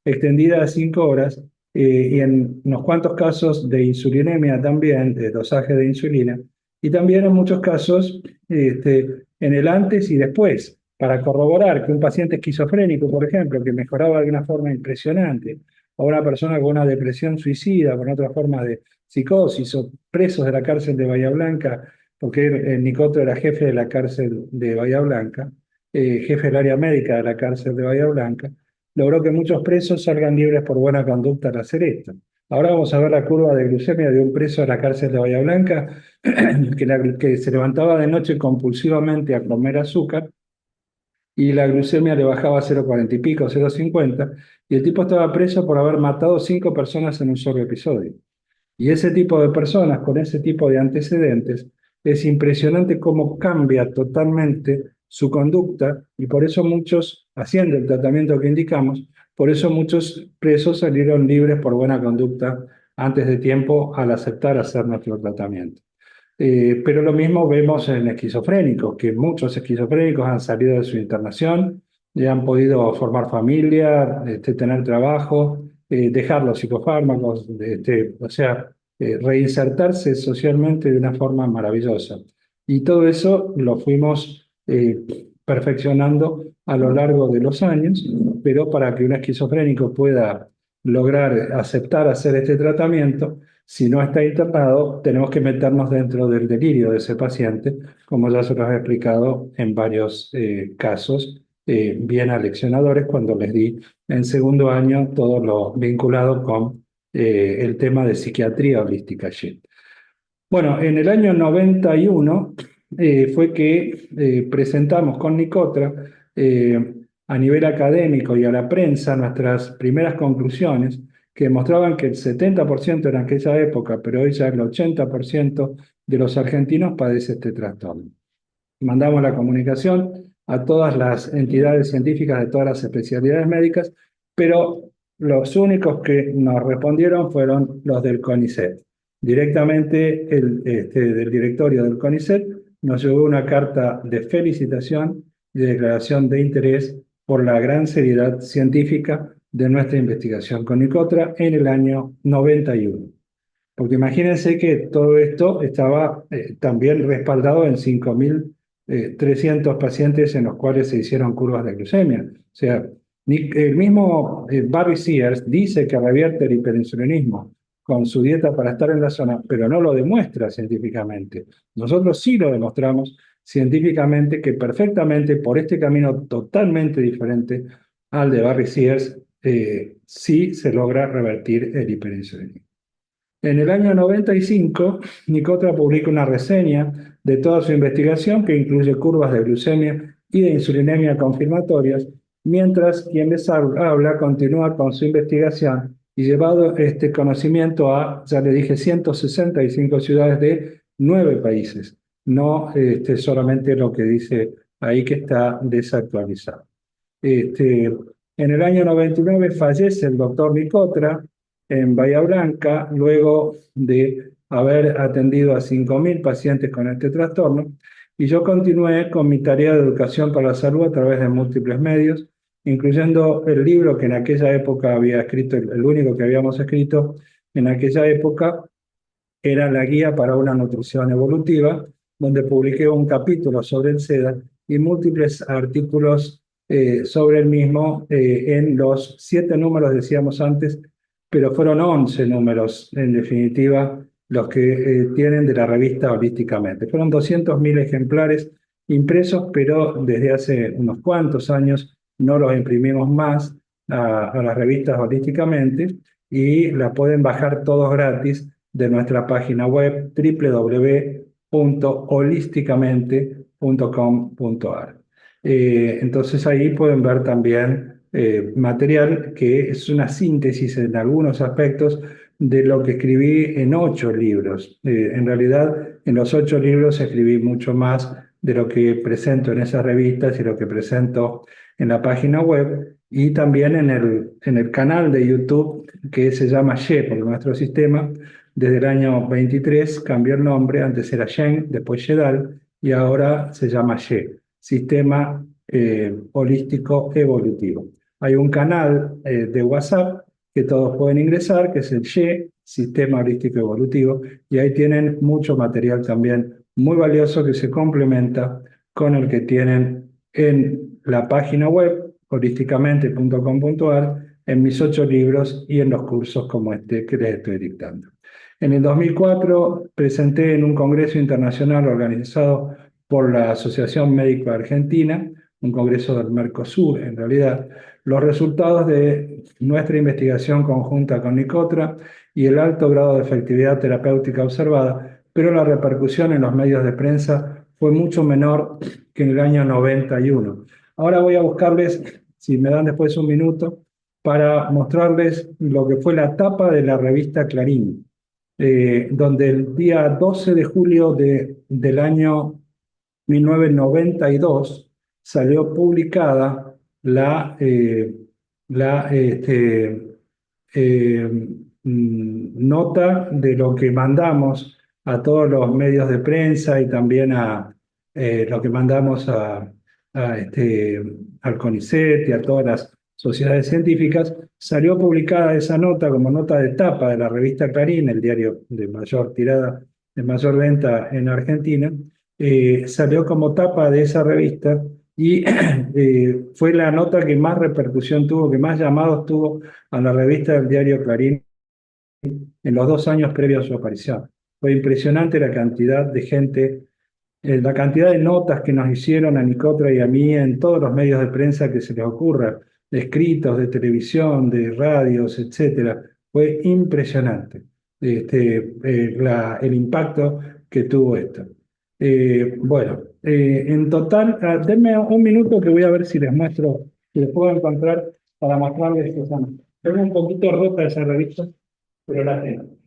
Speaker 1: extendidas a 5 horas, y en unos cuantos casos de insulinemia también, de dosaje de insulina, y también en muchos casos en el antes y después, para corroborar que un paciente esquizofrénico, por ejemplo, que mejoraba de una forma impresionante, o una persona con una depresión suicida, con otra forma de psicosis, o presos de la cárcel de Bahía Blanca, porque Nicotra era jefe de la cárcel de Bahía Blanca, jefe del área médica de la cárcel de Bahía Blanca, logró que muchos presos salgan libres por buena conducta al hacer esto. Ahora vamos a ver la curva de glucemia de un preso de la cárcel de Bahía Blanca que se levantaba de noche compulsivamente a comer azúcar, y la glucemia le bajaba a 0,40 y pico, 0,50, y el tipo estaba preso por haber matado 5 personas en un solo episodio. Y ese tipo de personas con ese tipo de antecedentes, es impresionante cómo cambia totalmente su conducta, y por eso muchos, haciendo el tratamiento que indicamos, por eso muchos presos salieron libres por buena conducta antes de tiempo al aceptar hacer nuestro tratamiento. Pero lo mismo vemos en esquizofrénicos, que muchos esquizofrénicos han salido de su internación y han podido formar familia, tener trabajo, dejar los psicofármacos, o sea, reinsertarse socialmente de una forma maravillosa. Y todo eso lo fuimos perfeccionando a lo largo de los años, pero para que un esquizofrénico pueda lograr aceptar hacer este tratamiento, si no está internado, tenemos que meternos dentro del delirio de ese paciente, como ya se los he explicado en varios casos bien aleccionadores cuando les di en segundo año todo lo vinculado con el tema de psiquiatría holística allí. Bueno, en el año 91 fue que presentamos con Nicotra a nivel académico y a la prensa nuestras primeras conclusiones, que demostraban que el 70% en aquella época, pero hoy ya el 80% de los argentinos padece este trastorno. Mandamos la comunicación a todas las entidades científicas de todas las especialidades médicas, pero los únicos que nos respondieron fueron los del CONICET. Directamente del directorio del CONICET nos llegó una carta de felicitación y de declaración de interés por la gran seriedad científica de nuestra investigación con Nicotra en el año 91. Porque imagínense que todo esto estaba también respaldado en 5.300 pacientes en los cuales se hicieron curvas de glucemia. O sea, El mismo Barry Sears dice que revierte el hiperinsulinismo con su dieta para estar en la zona, pero no lo demuestra científicamente. Nosotros sí lo demostramos científicamente que perfectamente por este camino totalmente diferente al de Barry Sears, sí se logra revertir el hiperinsulinismo. En el año 95, Nicotra publica una reseña de toda su investigación que incluye curvas de glucemia y de insulinemia confirmatorias, mientras quien les habla continúa con su investigación y llevado este conocimiento a, ya le dije, 165 ciudades de 9 países, no solamente lo que dice ahí que está desactualizado. Este, en el año 99 fallece el doctor Nicotra en Bahía Blanca, luego de haber atendido a 5.000 pacientes con este trastorno, y yo continué con mi tarea de educación para la salud a través de múltiples medios, incluyendo el libro que en aquella época había escrito, el único que habíamos escrito en aquella época, era la guía para una nutrición evolutiva, donde publiqué un capítulo sobre el SEDA y múltiples artículos sobre el mismo en los 7 números, decíamos antes, pero fueron 11 números, en definitiva, los que tienen de la revista Holísticamente. Fueron 200.000 ejemplares impresos, pero desde hace unos cuantos años no los imprimimos más a las revistas Holísticamente y la pueden bajar todos gratis de nuestra página web www.holísticamente.com.ar. Entonces ahí pueden ver también material que es una síntesis en algunos aspectos de lo que escribí en 8 libros. En realidad, en los 8 libros escribí mucho más de lo que presento en esas revistas y lo que presento en la página web y también en el canal de YouTube que se llama YE, por nuestro sistema. Desde el año 23 cambió el nombre, antes era Shen, después Yedal, y ahora se llama YE, Sistema Holístico Evolutivo. Hay un canal de WhatsApp que todos pueden ingresar, que es el YE, Sistema Holístico Evolutivo, y ahí tienen mucho material también muy valioso que se complementa con el que tienen en la página web holísticamente.com.ar, en mis 8 libros y en los cursos como este que les estoy dictando. En el 2004 presenté en un congreso internacional organizado por la Asociación Médico Argentina, un congreso del Mercosur en realidad, los resultados de nuestra investigación conjunta con Nicotra y el alto grado de efectividad terapéutica observada, pero la repercusión en los medios de prensa fue mucho menor que en el año 91. Ahora voy a buscarles, si me dan después un minuto, para mostrarles lo que fue la tapa de la revista Clarín, donde el día 12 de julio del año 1992 salió publicada la nota de lo que mandamos a todos los medios de prensa y también a lo que mandamos al CONICET y a todas las sociedades científicas. Salió publicada esa nota como nota de tapa de la revista Clarín, el diario de mayor tirada, de mayor venta en Argentina. Salió como tapa de esa revista y fue la nota que más repercusión tuvo, que más llamados tuvo a la revista del diario Clarín en los 2 años previos a su aparición. Fue impresionante la cantidad de gente, la cantidad de notas que nos hicieron a Nicotra y a mí en todos los medios de prensa que se les ocurra, de escritos, de televisión, de radios, etcétera. Fue impresionante el impacto que tuvo esto. Bueno, en total, denme un minuto que voy a ver si les muestro, si les puedo encontrar para mostrarles que son. Tengo un poquito rota esa revista, pero la tengo.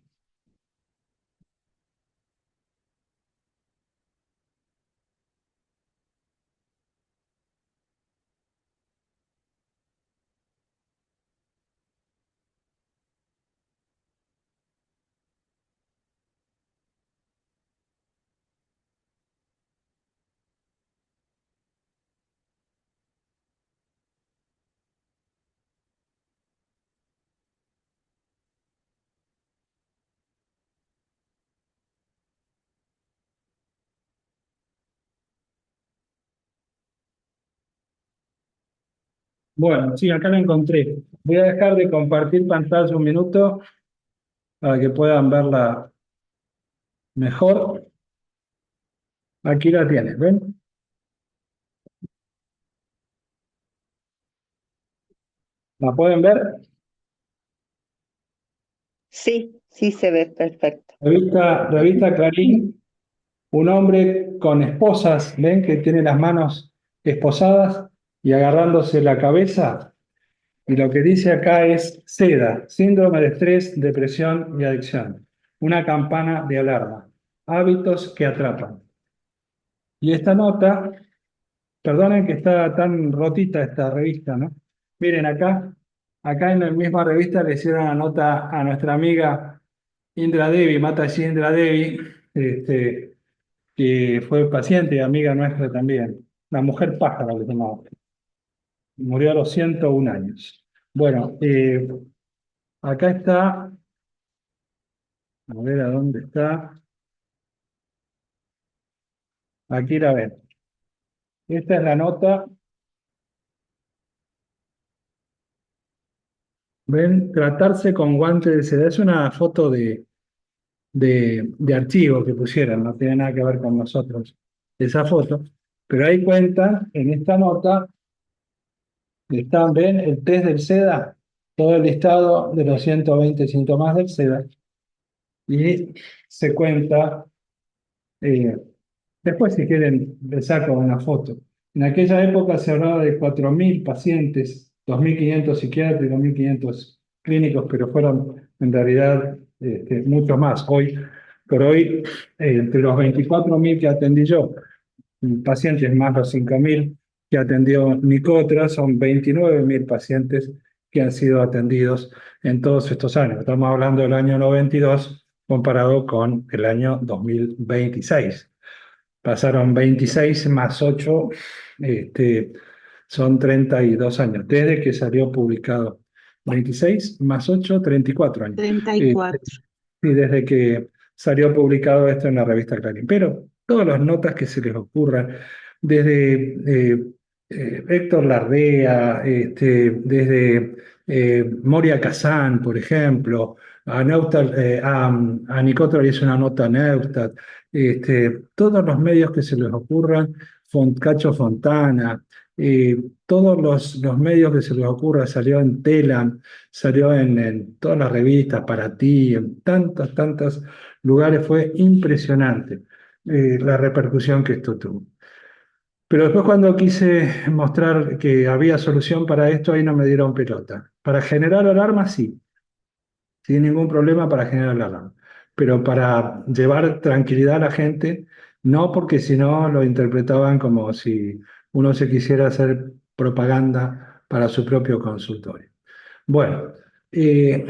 Speaker 1: Bueno, sí, acá la encontré. Voy a dejar de compartir pantalla un minuto para que puedan verla mejor. Aquí la tienen, ¿ven? ¿La pueden ver?
Speaker 3: Sí, sí se ve perfecto.
Speaker 1: Revista Clarín, un hombre con esposas, ¿ven? Que tiene las manos esposadas y agarrándose la cabeza. Y lo que dice acá es SEDA, síndrome de estrés, depresión y adicción. Una campana de alarma. Hábitos que atrapan. Y esta nota, perdonen que está tan rotita esta revista, ¿no? Miren acá en la misma revista le hicieron una nota a nuestra amiga Indra Devi, Mataji Indra Devi, que fue paciente y amiga nuestra también. La mujer pájaro que llamaba. Murió a los 101 años. Bueno, acá está, a ver a dónde está. Aquí la ven. Esta es la nota. Ven, tratarse con guante de seda. Es una foto de archivo que pusieron, no tiene nada que ver con nosotros esa foto. Pero ahí cuentan, en esta nota, están, ven, el test del SEDA, todo el listado de los 120 síntomas del SEDA. Y se cuenta, eh, después si quieren les saco una foto. En aquella época se hablaba de 4.000 pacientes, 2.500 psiquiátricos, 2.500 clínicos, pero fueron en realidad mucho más. Por hoy, entre los 24.000 que atendí yo, pacientes más los 5.000 que atendió Nicotra, son 29.000 pacientes que han sido atendidos en todos estos años. Estamos hablando del año 92 comparado con el año 2026. Pasaron 26 más 8, son 32 años, desde que salió publicado. 26 más 8, 34 años.
Speaker 2: Treinta y
Speaker 1: Este,
Speaker 2: cuatro.
Speaker 1: y desde que salió publicado esto en la revista Clarín. Pero todas las notas que se les ocurran, desde Héctor Larrea, desde Moria Kazán, por ejemplo, a Nicotro le hizo una nota a Neustadt, todos los medios que se les ocurran, Cacho Fontana, todos los medios que se les ocurra, salió en Telam, salió en todas las revistas, para ti, en tantos lugares, fue impresionante la repercusión que esto tuvo. Pero después cuando quise mostrar que había solución para esto, ahí no me dieron pelota. Para generar alarma, sí, sin ningún problema para generar alarma. Pero para llevar tranquilidad a la gente, no, porque si no lo interpretaban como si uno se quisiera hacer propaganda para su propio consultorio. Bueno, eh,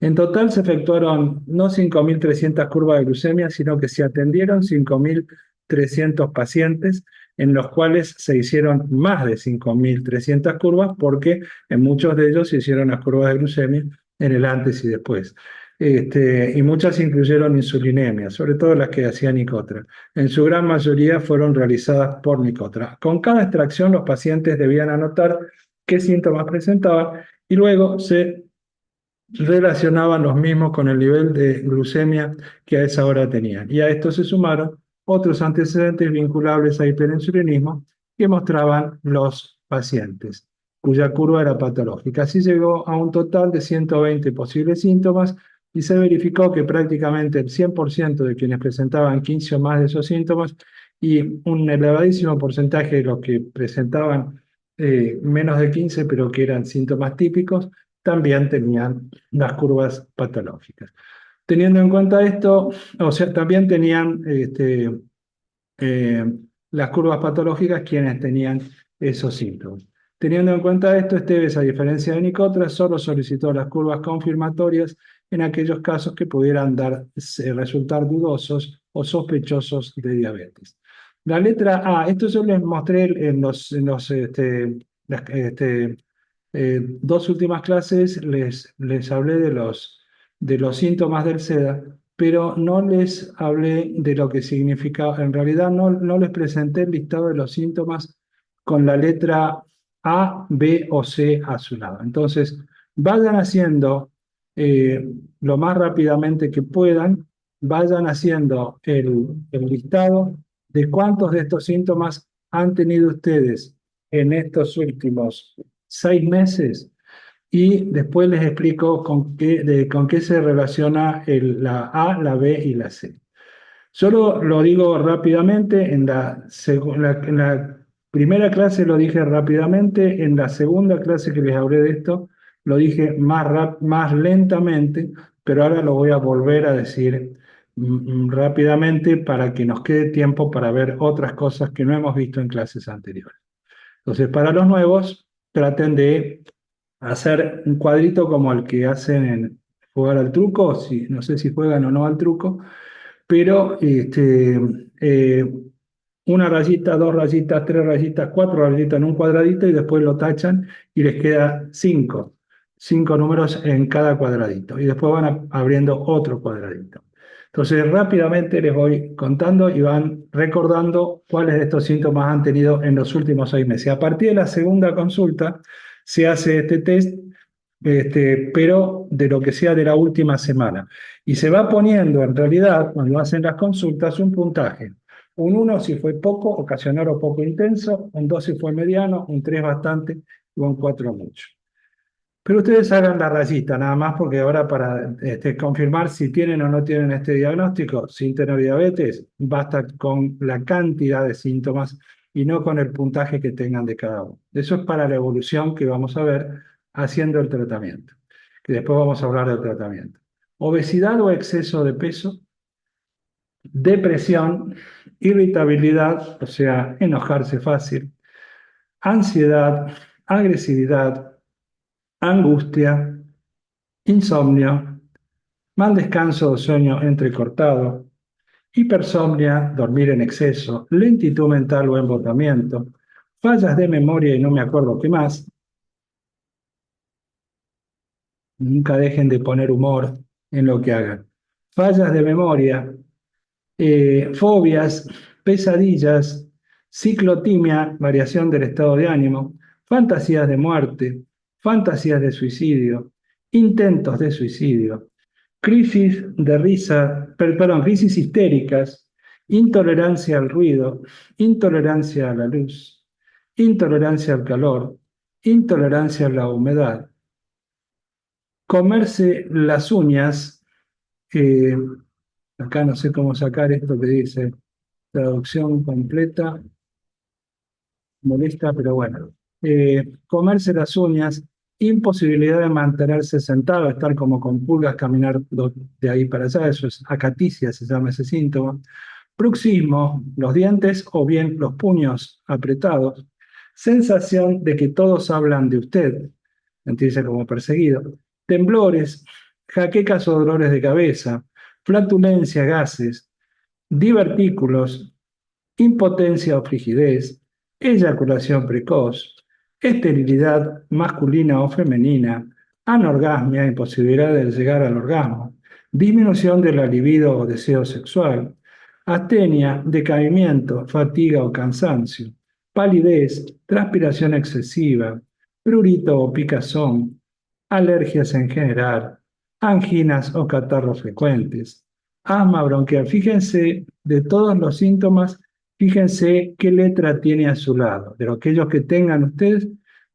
Speaker 1: en total se efectuaron no 5.300 curvas de glucemia, sino que se atendieron 5.300 pacientes, en los cuales se hicieron más de 5.300 curvas, porque en muchos de ellos se hicieron las curvas de glucemia en el antes y después. Y muchas incluyeron insulinemia, sobre todo las que hacía Nicotra. En su gran mayoría fueron realizadas por Nicotra. Con cada extracción los pacientes debían anotar qué síntomas presentaban y luego se relacionaban los mismos con el nivel de glucemia que a esa hora tenían. Y a esto se sumaron otros antecedentes vinculables a hiperinsulinismo que mostraban los pacientes, cuya curva era patológica. Así llegó a un total de 120 posibles síntomas y se verificó que prácticamente el 100% de quienes presentaban 15 o más de esos síntomas y un elevadísimo porcentaje de los que presentaban menos de 15, pero que eran síntomas típicos, también tenían las curvas patológicas. Teniendo en cuenta esto, o sea, también tenían eh, las curvas patológicas quienes tenían esos síntomas. Teniendo en cuenta esto, Esteves, a diferencia de Nicotra, solo solicitó las curvas confirmatorias en aquellos casos que pudieran resultar dudosos o sospechosos de diabetes. La letra A, esto yo les mostré las, dos últimas clases, les hablé de los síntomas del SEDA, pero no les hablé de lo que significaba. En realidad no les presenté el listado de los síntomas con la letra A, B o C a su lado. Entonces, vayan haciendo lo más rápidamente que puedan, vayan haciendo el listado de cuántos de estos síntomas han tenido ustedes en estos últimos 6 meses y después les explico con qué se relaciona la A, la B y la C. Solo lo digo rápidamente, en la primera clase lo dije rápidamente, en la segunda clase que les hablé de esto lo dije más lentamente, pero ahora lo voy a volver a decir rápidamente para que nos quede tiempo para ver otras cosas que no hemos visto en clases anteriores. Entonces, para los nuevos, traten de hacer un cuadrito como el que hacen en jugar al truco, si, no sé si juegan o no al truco, pero eh, una rayita, dos rayitas, tres rayitas, cuatro rayitas en un cuadradito y después lo tachan y les queda cinco números en cada cuadradito y después van abriendo otro cuadradito. Entonces rápidamente les voy contando y van recordando cuáles de estos síntomas han tenido en los últimos 6 meses. A partir de la segunda consulta se hace este test, pero de lo que sea de la última semana. Y se va poniendo en realidad, cuando hacen las consultas, un puntaje. Un 1 si fue poco, ocasional o poco intenso, un 2 si fue mediano, un 3 bastante y un 4 mucho. Pero ustedes hagan la rayita nada más porque ahora para confirmar si tienen o no tienen este diagnóstico, sin tener diabetes, basta con la cantidad de síntomas y no con el puntaje que tengan de cada uno. Eso es para la evolución que vamos a ver haciendo el tratamiento, que después vamos a hablar del tratamiento. Obesidad o exceso de peso, depresión, irritabilidad, o sea, enojarse fácil, ansiedad, agresividad, angustia, insomnio, mal descanso o sueño entrecortado, hipersomnia, dormir en exceso, lentitud mental o embotamiento, fallas de memoria y no me acuerdo qué más. Nunca dejen de poner humor en lo que hagan. Fallas de memoria, fobias, pesadillas, ciclotimia, variación del estado de ánimo, fantasías de muerte, fantasías de suicidio, intentos de suicidio, crisis de risa, perdón, crisis histéricas, intolerancia al ruido, intolerancia a la luz, intolerancia al calor, intolerancia a la humedad, comerse las uñas, eh, acá no sé cómo sacar esto que dice traducción completa, molesta, pero bueno. Comerse las uñas, imposibilidad de mantenerse sentado, estar como con pulgas, caminar de ahí para allá, eso es acaticia, se llama ese síntoma. Bruxismo, los dientes o bien los puños apretados. Sensación de que todos hablan de usted, sentirse como perseguido. Temblores, jaquecas o dolores de cabeza, flatulencia, gases, divertículos, impotencia o frigidez, eyaculación precoz, esterilidad masculina o femenina, anorgasmia, imposibilidad de llegar al orgasmo, disminución de la libido o deseo sexual, astenia, decaimiento, fatiga o cansancio, palidez, transpiración excesiva, prurito o picazón, alergias en general, anginas o catarros frecuentes, asma bronquial. Fíjense de todos los síntomas. Fíjense qué letra tiene a su lado. De aquellos que tengan ustedes,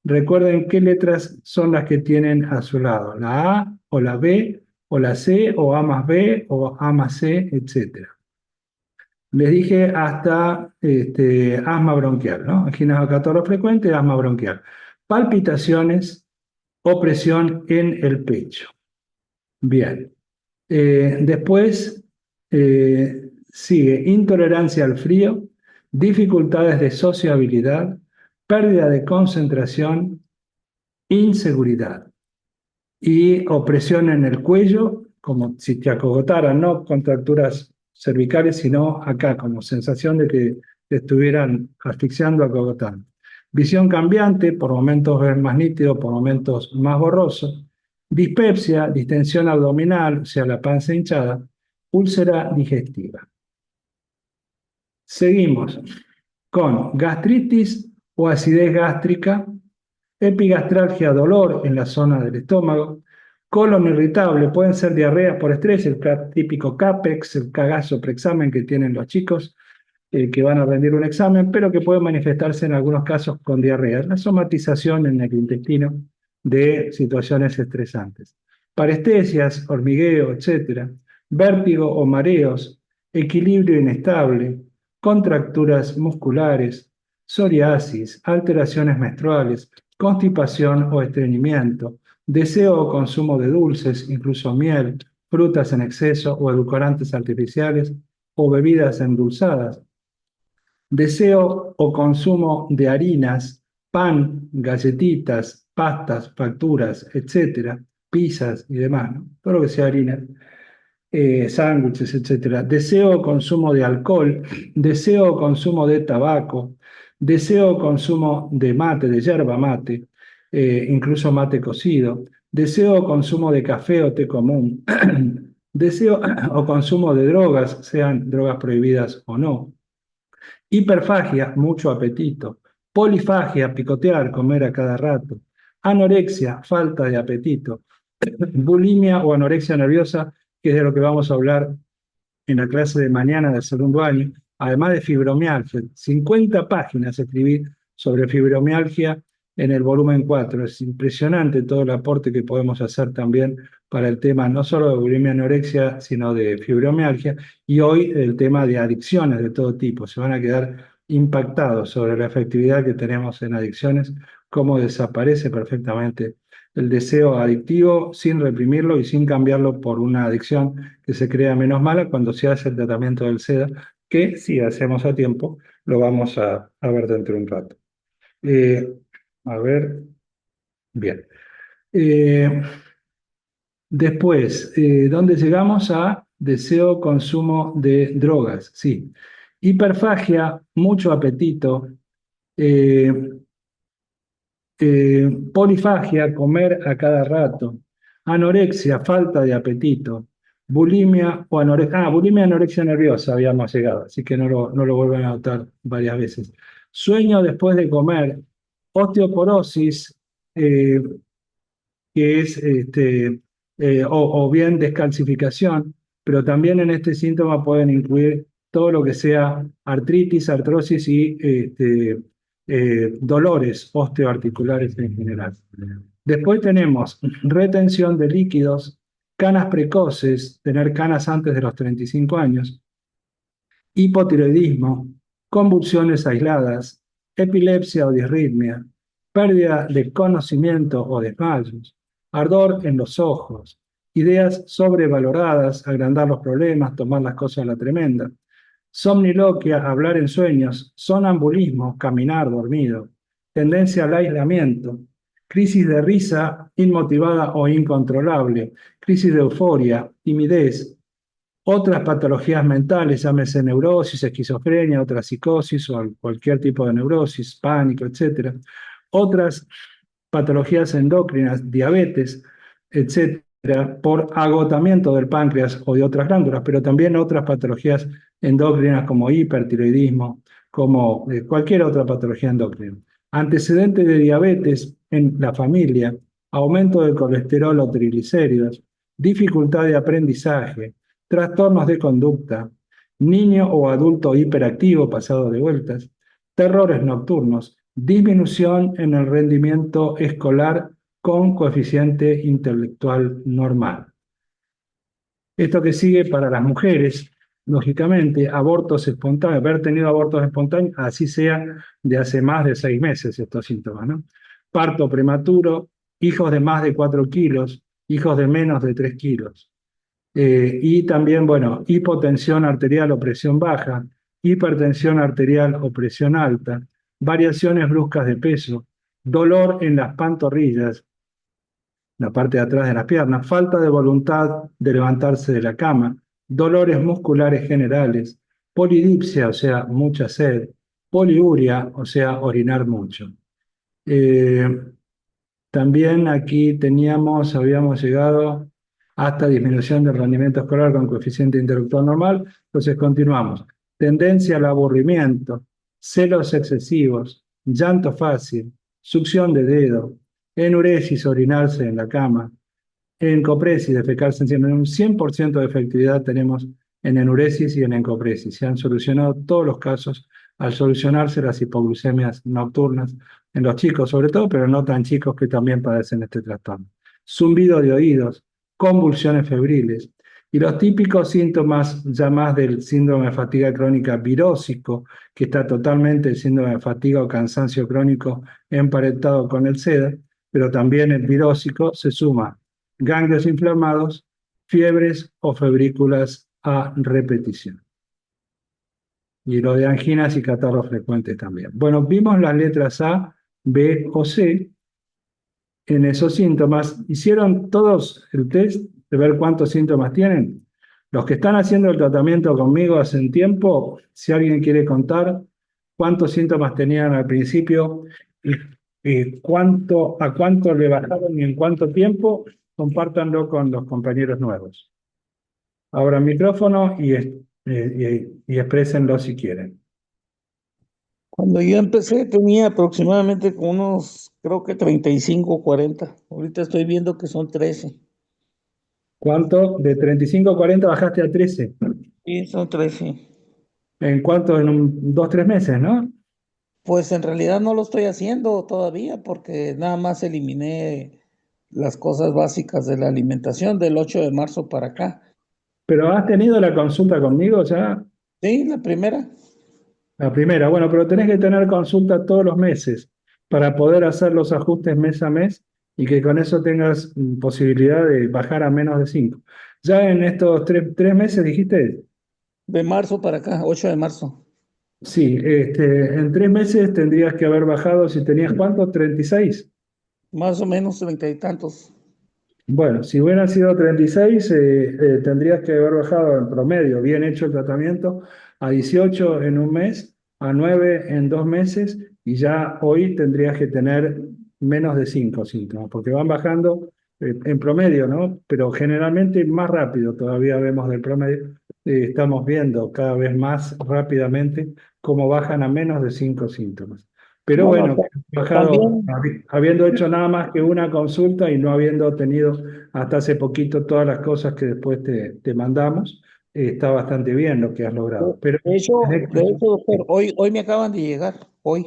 Speaker 1: recuerden qué letras son las que tienen a su lado. La A o la B o la C o A más B o A más C, etc. Les dije hasta asma bronquial, ¿no? Angina o catarro frecuente, asma bronquial. Palpitaciones o presión en el pecho. Bien. Después sigue intolerancia al frío, dificultades de sociabilidad, pérdida de concentración, inseguridad y opresión en el cuello, como si te acogotaran, no contracturas cervicales, sino acá, como sensación de que te estuvieran asfixiando, acogotando. Visión cambiante, por momentos ver más nítido, por momentos más borroso. Dispepsia, distensión abdominal, o sea, la panza hinchada. Úlcera digestiva. Seguimos con gastritis o acidez gástrica, epigastralgia, dolor en la zona del estómago, colon irritable, pueden ser diarreas por estrés, el típico CAPEX, el cagazo preexamen que tienen los chicos que van a rendir un examen, pero que puede manifestarse en algunos casos con diarrea, la somatización en el intestino de situaciones estresantes. Parestesias, hormigueo, etcétera, vértigo o mareos, equilibrio inestable, contracturas musculares, psoriasis, alteraciones menstruales, constipación o estreñimiento, deseo o consumo de dulces, incluso miel, frutas en exceso o edulcorantes artificiales o bebidas endulzadas, deseo o consumo de harinas, pan, galletitas, pastas, facturas, etcétera, pizzas y demás, ¿no? Todo lo que sea harina, sándwiches, etcétera. Deseo o consumo de alcohol, deseo o consumo de tabaco, deseo o consumo de mate, de yerba mate, incluso mate cocido, deseo o consumo de café o té común, deseo o consumo de drogas, sean drogas prohibidas o no. Hiperfagia, mucho apetito. Polifagia, picotear, comer a cada rato. Anorexia, falta de apetito. Bulimia o anorexia nerviosa, que es de lo que vamos a hablar en la clase de mañana del segundo año, además de fibromialgia. 50 páginas escribí sobre fibromialgia en el volumen 4. Es impresionante todo el aporte que podemos hacer también para el tema no solo de bulimia y anorexia, sino de fibromialgia, y hoy el tema de adicciones de todo tipo. Se van a quedar impactados sobre la efectividad que tenemos en adicciones, cómo desaparece perfectamente el deseo adictivo sin reprimirlo y sin cambiarlo por una adicción que se crea menos mala cuando se hace el tratamiento del SEDA, que si hacemos a tiempo lo vamos a ver dentro de un rato. Eh, a ver, bien. Después, ¿dónde llegamos a deseo, consumo de drogas? Sí. Hiperfagia, mucho apetito. eh, Polifagia, comer a cada rato, anorexia, falta de apetito, bulimia o anorexia, bulimia y anorexia nerviosa habíamos llegado, así que no lo vuelven a notar varias veces. Sueño después de comer, osteoporosis, eh, que es o bien descalcificación, pero también en este síntoma pueden incluir todo lo que sea artritis, artrosis y dolores osteoarticulares en general. Después tenemos retención de líquidos, canas precoces, tener canas antes de los 35 años, hipotiroidismo, convulsiones aisladas, epilepsia o disritmia, pérdida de conocimiento o desmayos, ardor en los ojos, ideas sobrevaloradas, agrandar los problemas, tomar las cosas a la tremenda, somniloquia, hablar en sueños, sonambulismo, caminar dormido, tendencia al aislamiento, crisis de risa inmotivada o incontrolable, crisis de euforia, timidez, otras patologías mentales, llámese neurosis, esquizofrenia, otra psicosis o cualquier tipo de neurosis, pánico, etcétera. Otras patologías endocrinas, diabetes, etcétera, por agotamiento del páncreas o de otras glándulas, pero también otras patologías endócrinas como hipertiroidismo, como cualquier otra patología endocrina. Antecedentes de diabetes en la familia, aumento del colesterol o triglicéridos, dificultad de aprendizaje, trastornos de conducta, niño o adulto hiperactivo pasado de vueltas, terrores nocturnos, disminución en el rendimiento escolar con coeficiente intelectual normal. Esto que sigue para las mujeres, lógicamente, abortos espontáneos, haber tenido abortos espontáneos, así sea de hace más de 6 meses estos síntomas, ¿no? Parto prematuro, hijos de más de 4 kilos, hijos de menos de 3 kilos. Y también, bueno, hipotensión arterial o presión baja, hipertensión arterial o presión alta, variaciones bruscas de peso, dolor en las pantorrillas, la parte de atrás de las piernas, falta de voluntad de levantarse de la cama, dolores musculares generales, polidipsia, o sea, mucha sed, poliuria, o sea, orinar mucho. Eh, También aquí habíamos llegado hasta disminución del rendimiento escolar con coeficiente intelectual normal. Entonces continuamos. Tendencia al aburrimiento, celos excesivos, llanto fácil, succión de dedo, enuresis, orinarse en la cama, encopresis, defecarse encima. Un 100% de efectividad tenemos en enuresis y en encopresis. Se han solucionado todos los casos al solucionarse las hipoglucemias nocturnas en los chicos, sobre todo, pero no tan chicos que también padecen este trastorno. Zumbido de oídos, convulsiones febriles y los típicos síntomas ya más del síndrome de fatiga crónica virósico, que está totalmente el síndrome de fatiga o cansancio crónico emparentado con el SEDA, pero también el virósico se suma ganglios inflamados, fiebres o febrículas a repetición. Y lo de anginas y catarros frecuentes también. Bueno, vimos las letras A, B o C en esos síntomas. ¿Hicieron todos el test de ver cuántos síntomas tienen? Los que están haciendo el tratamiento conmigo hace un tiempo, si alguien quiere contar cuántos síntomas tenían al principio y a cuánto le bajaron y en cuánto tiempo, compártanlo con los compañeros nuevos. Abran micrófono y exprésenlo si quieren.
Speaker 4: Cuando yo empecé tenía aproximadamente como unos, creo que 35 o 40. Ahorita estoy viendo que son 13.
Speaker 1: ¿Cuánto? De 35 a 40 bajaste a 13.
Speaker 4: Sí, son 13.
Speaker 1: ¿En cuánto? En 2, 3 meses, ¿no?
Speaker 4: Pues en realidad no lo estoy haciendo todavía porque nada más eliminé las cosas básicas de la alimentación del 8 de marzo para acá.
Speaker 1: Pero has tenido la consulta conmigo ya,
Speaker 4: Sí, la primera.
Speaker 1: la primera. Bueno, pero tenés que tener consulta todos los meses para poder hacer los ajustes mes a mes y que con eso tengas posibilidad de bajar a menos de 5. Ya en estos 3 meses dijiste,
Speaker 4: De marzo para acá, 8 de marzo.
Speaker 1: sí, en 3 meses tendrías que haber bajado, si tenías cuánto, 36.
Speaker 4: Más o menos 30 y tantos.
Speaker 1: Bueno, si hubieran sido 36, tendrías que haber bajado en promedio, bien hecho el tratamiento, a 18 en un mes, a 9 en 2 meses, y ya hoy tendrías que tener menos de 5 síntomas, porque van bajando en promedio, ¿no? Pero generalmente más rápido todavía vemos del promedio. Estamos viendo cada vez más rápidamente cómo bajan a menos de 5 síntomas. Pero
Speaker 4: Bueno,
Speaker 1: bueno, bajado,
Speaker 4: también,
Speaker 1: habiendo hecho nada más que una consulta y no habiendo tenido hasta hace poquito todas las cosas que después te mandamos, está bastante bien lo que has logrado. Pero
Speaker 4: doctor, hoy me acaban de llegar. Hoy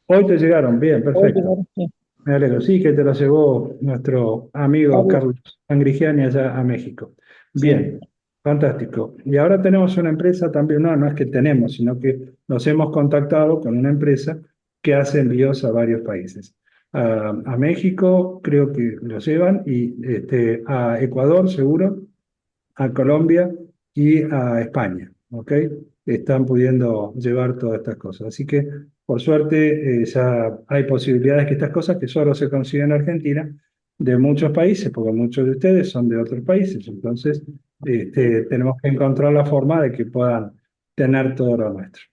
Speaker 1: hoy te llegaron, bien, perfecto.
Speaker 4: llegaron, sí.
Speaker 1: Me alegro. Sí, que te lo llevó nuestro amigo
Speaker 4: Carlos,
Speaker 1: Carlos Angrigiani allá a México.
Speaker 4: sí.
Speaker 1: Bien, fantástico. Y ahora tenemos una empresa también, no, no es que tenemos, sino que nos hemos contactado con una empresa que hace envíos a varios países. A México creo que los llevan y a Ecuador seguro, a Colombia y a España, ¿ok? Están pudiendo llevar todas estas cosas. Así que, por suerte, ya hay posibilidades que estas cosas que solo se consiguen en Argentina, de muchos países, porque muchos de ustedes son de otros países. Entonces, tenemos que encontrar la forma de que puedan tener todo lo nuestro.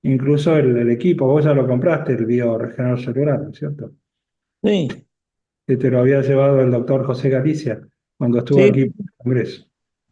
Speaker 1: Incluso el equipo, vos ya lo compraste, el bioregenerador celular, ¿no es cierto?
Speaker 4: Sí,
Speaker 1: Que te lo había llevado el doctor José Galicia cuando estuvo
Speaker 4: sí,
Speaker 1: aquí en el Congreso.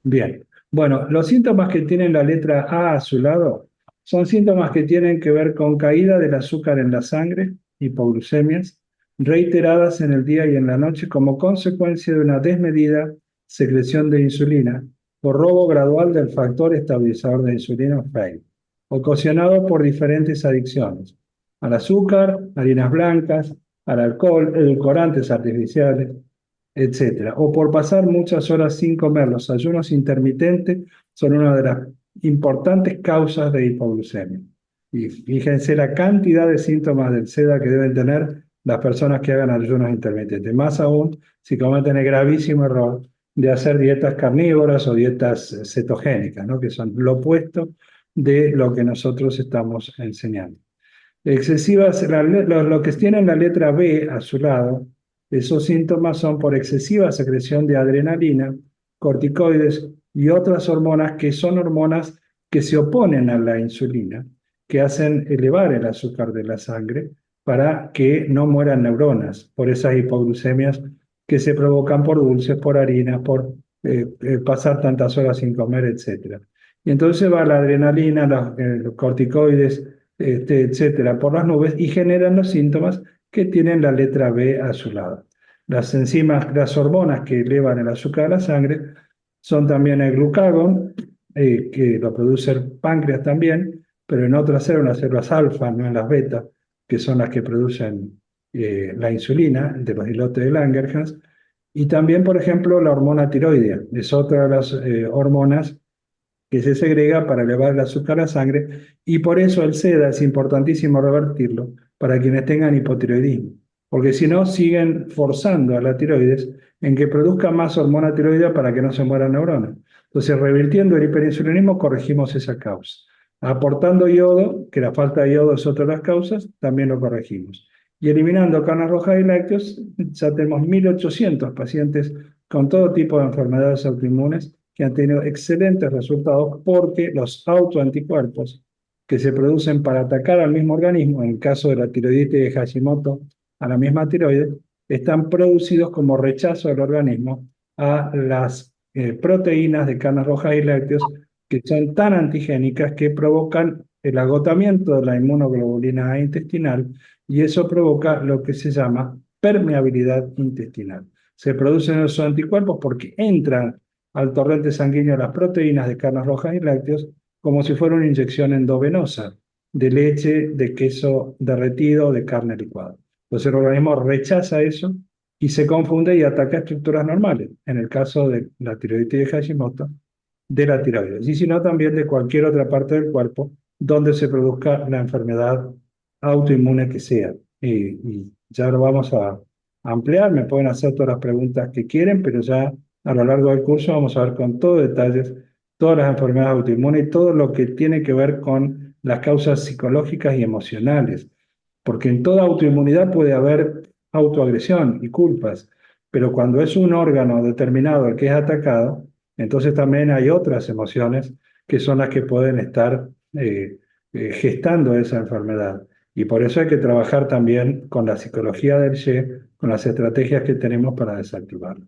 Speaker 1: Bien. Bueno, los síntomas que tienen la letra A su lado son síntomas que tienen que ver con caída del azúcar en la sangre, hipoglucemias, reiteradas en el día y en la noche como consecuencia de una desmedida secreción de insulina por robo gradual del factor estabilizador de insulina FAI, ocasionado por diferentes adicciones al azúcar, harinas blancas, al alcohol, edulcorantes artificiales, etcétera. O por pasar muchas horas sin comer. Los ayunos intermitentes son una de las importantes causas de hipoglucemia. Y fíjense la cantidad de síntomas del SEDA que deben tener las personas que hagan ayunos intermitentes. Más aún si cometen el gravísimo error de hacer dietas carnívoras o dietas cetogénicas, ¿no? Que son lo opuesto de lo que nosotros estamos enseñando. Excesivas, lo que tienen la letra B a su lado, esos síntomas son por excesiva secreción de adrenalina, corticoides y otras hormonas que son hormonas que se oponen a la insulina, que hacen elevar el azúcar de la sangre para que no mueran neuronas por esas hipoglucemias que se provocan por dulces, por harinas, por pasar tantas horas sin comer, etc. Y entonces va la adrenalina, los corticoides, etcétera, por las nubes y generan los síntomas que tienen la letra B a su lado. Las enzimas, las hormonas que elevan el azúcar a la sangre son también el glucagón, que lo produce el páncreas también, pero en otras células alfa, no en las beta, que son las que producen la insulina de los islotes de Langerhans. Y también, por ejemplo, la hormona tiroidea, es otra de las hormonas que se segrega para elevar el azúcar a la sangre, y por eso el SEDA es importantísimo revertirlo para quienes tengan hipotiroidismo, porque si no siguen forzando a la tiroides en que produzca más hormona tiroidea para que no se mueran neuronas. Entonces, revirtiendo el hiperinsulinismo, corregimos esa causa. Aportando yodo, que la falta de yodo es otra de las causas, también lo corregimos. Y eliminando carnes rojas y lácteos, ya tenemos 1.800 pacientes con todo tipo de enfermedades autoinmunes que han tenido excelentes resultados porque los autoanticuerpos que se producen para atacar al mismo organismo, en el caso de la tiroiditis de Hashimoto, a la misma tiroides, están producidos como rechazo del organismo a las proteínas de carnes rojas y lácteos que son tan antigénicas que provocan el agotamiento de la inmunoglobulina A intestinal, y eso provoca lo que se llama permeabilidad intestinal. Se producen esos anticuerpos porque entran al torrente sanguíneo las proteínas de carnes rojas y lácteos como si fuera una inyección endovenosa de leche, de queso derretido, de carne licuada. Entonces el organismo rechaza eso y se confunde y ataca estructuras normales, en el caso de la tiroiditis de Hashimoto, de la tiroides, y si no también de cualquier otra parte del cuerpo donde se produzca la enfermedad autoinmune que sea. Y ya lo vamos a ampliar, me pueden hacer todas las preguntas que quieren, pero ya a lo largo del curso vamos a ver con todo detalles todas las enfermedades autoinmunes y todo lo que tiene que ver con las causas psicológicas y emocionales, porque en toda autoinmunidad puede haber autoagresión y culpas, pero cuando es un órgano determinado el que es atacado, entonces también hay otras emociones que son las que pueden estar gestando esa enfermedad. Y por eso hay que trabajar también con la psicología del Ye, con las estrategias que tenemos para desactivarlo.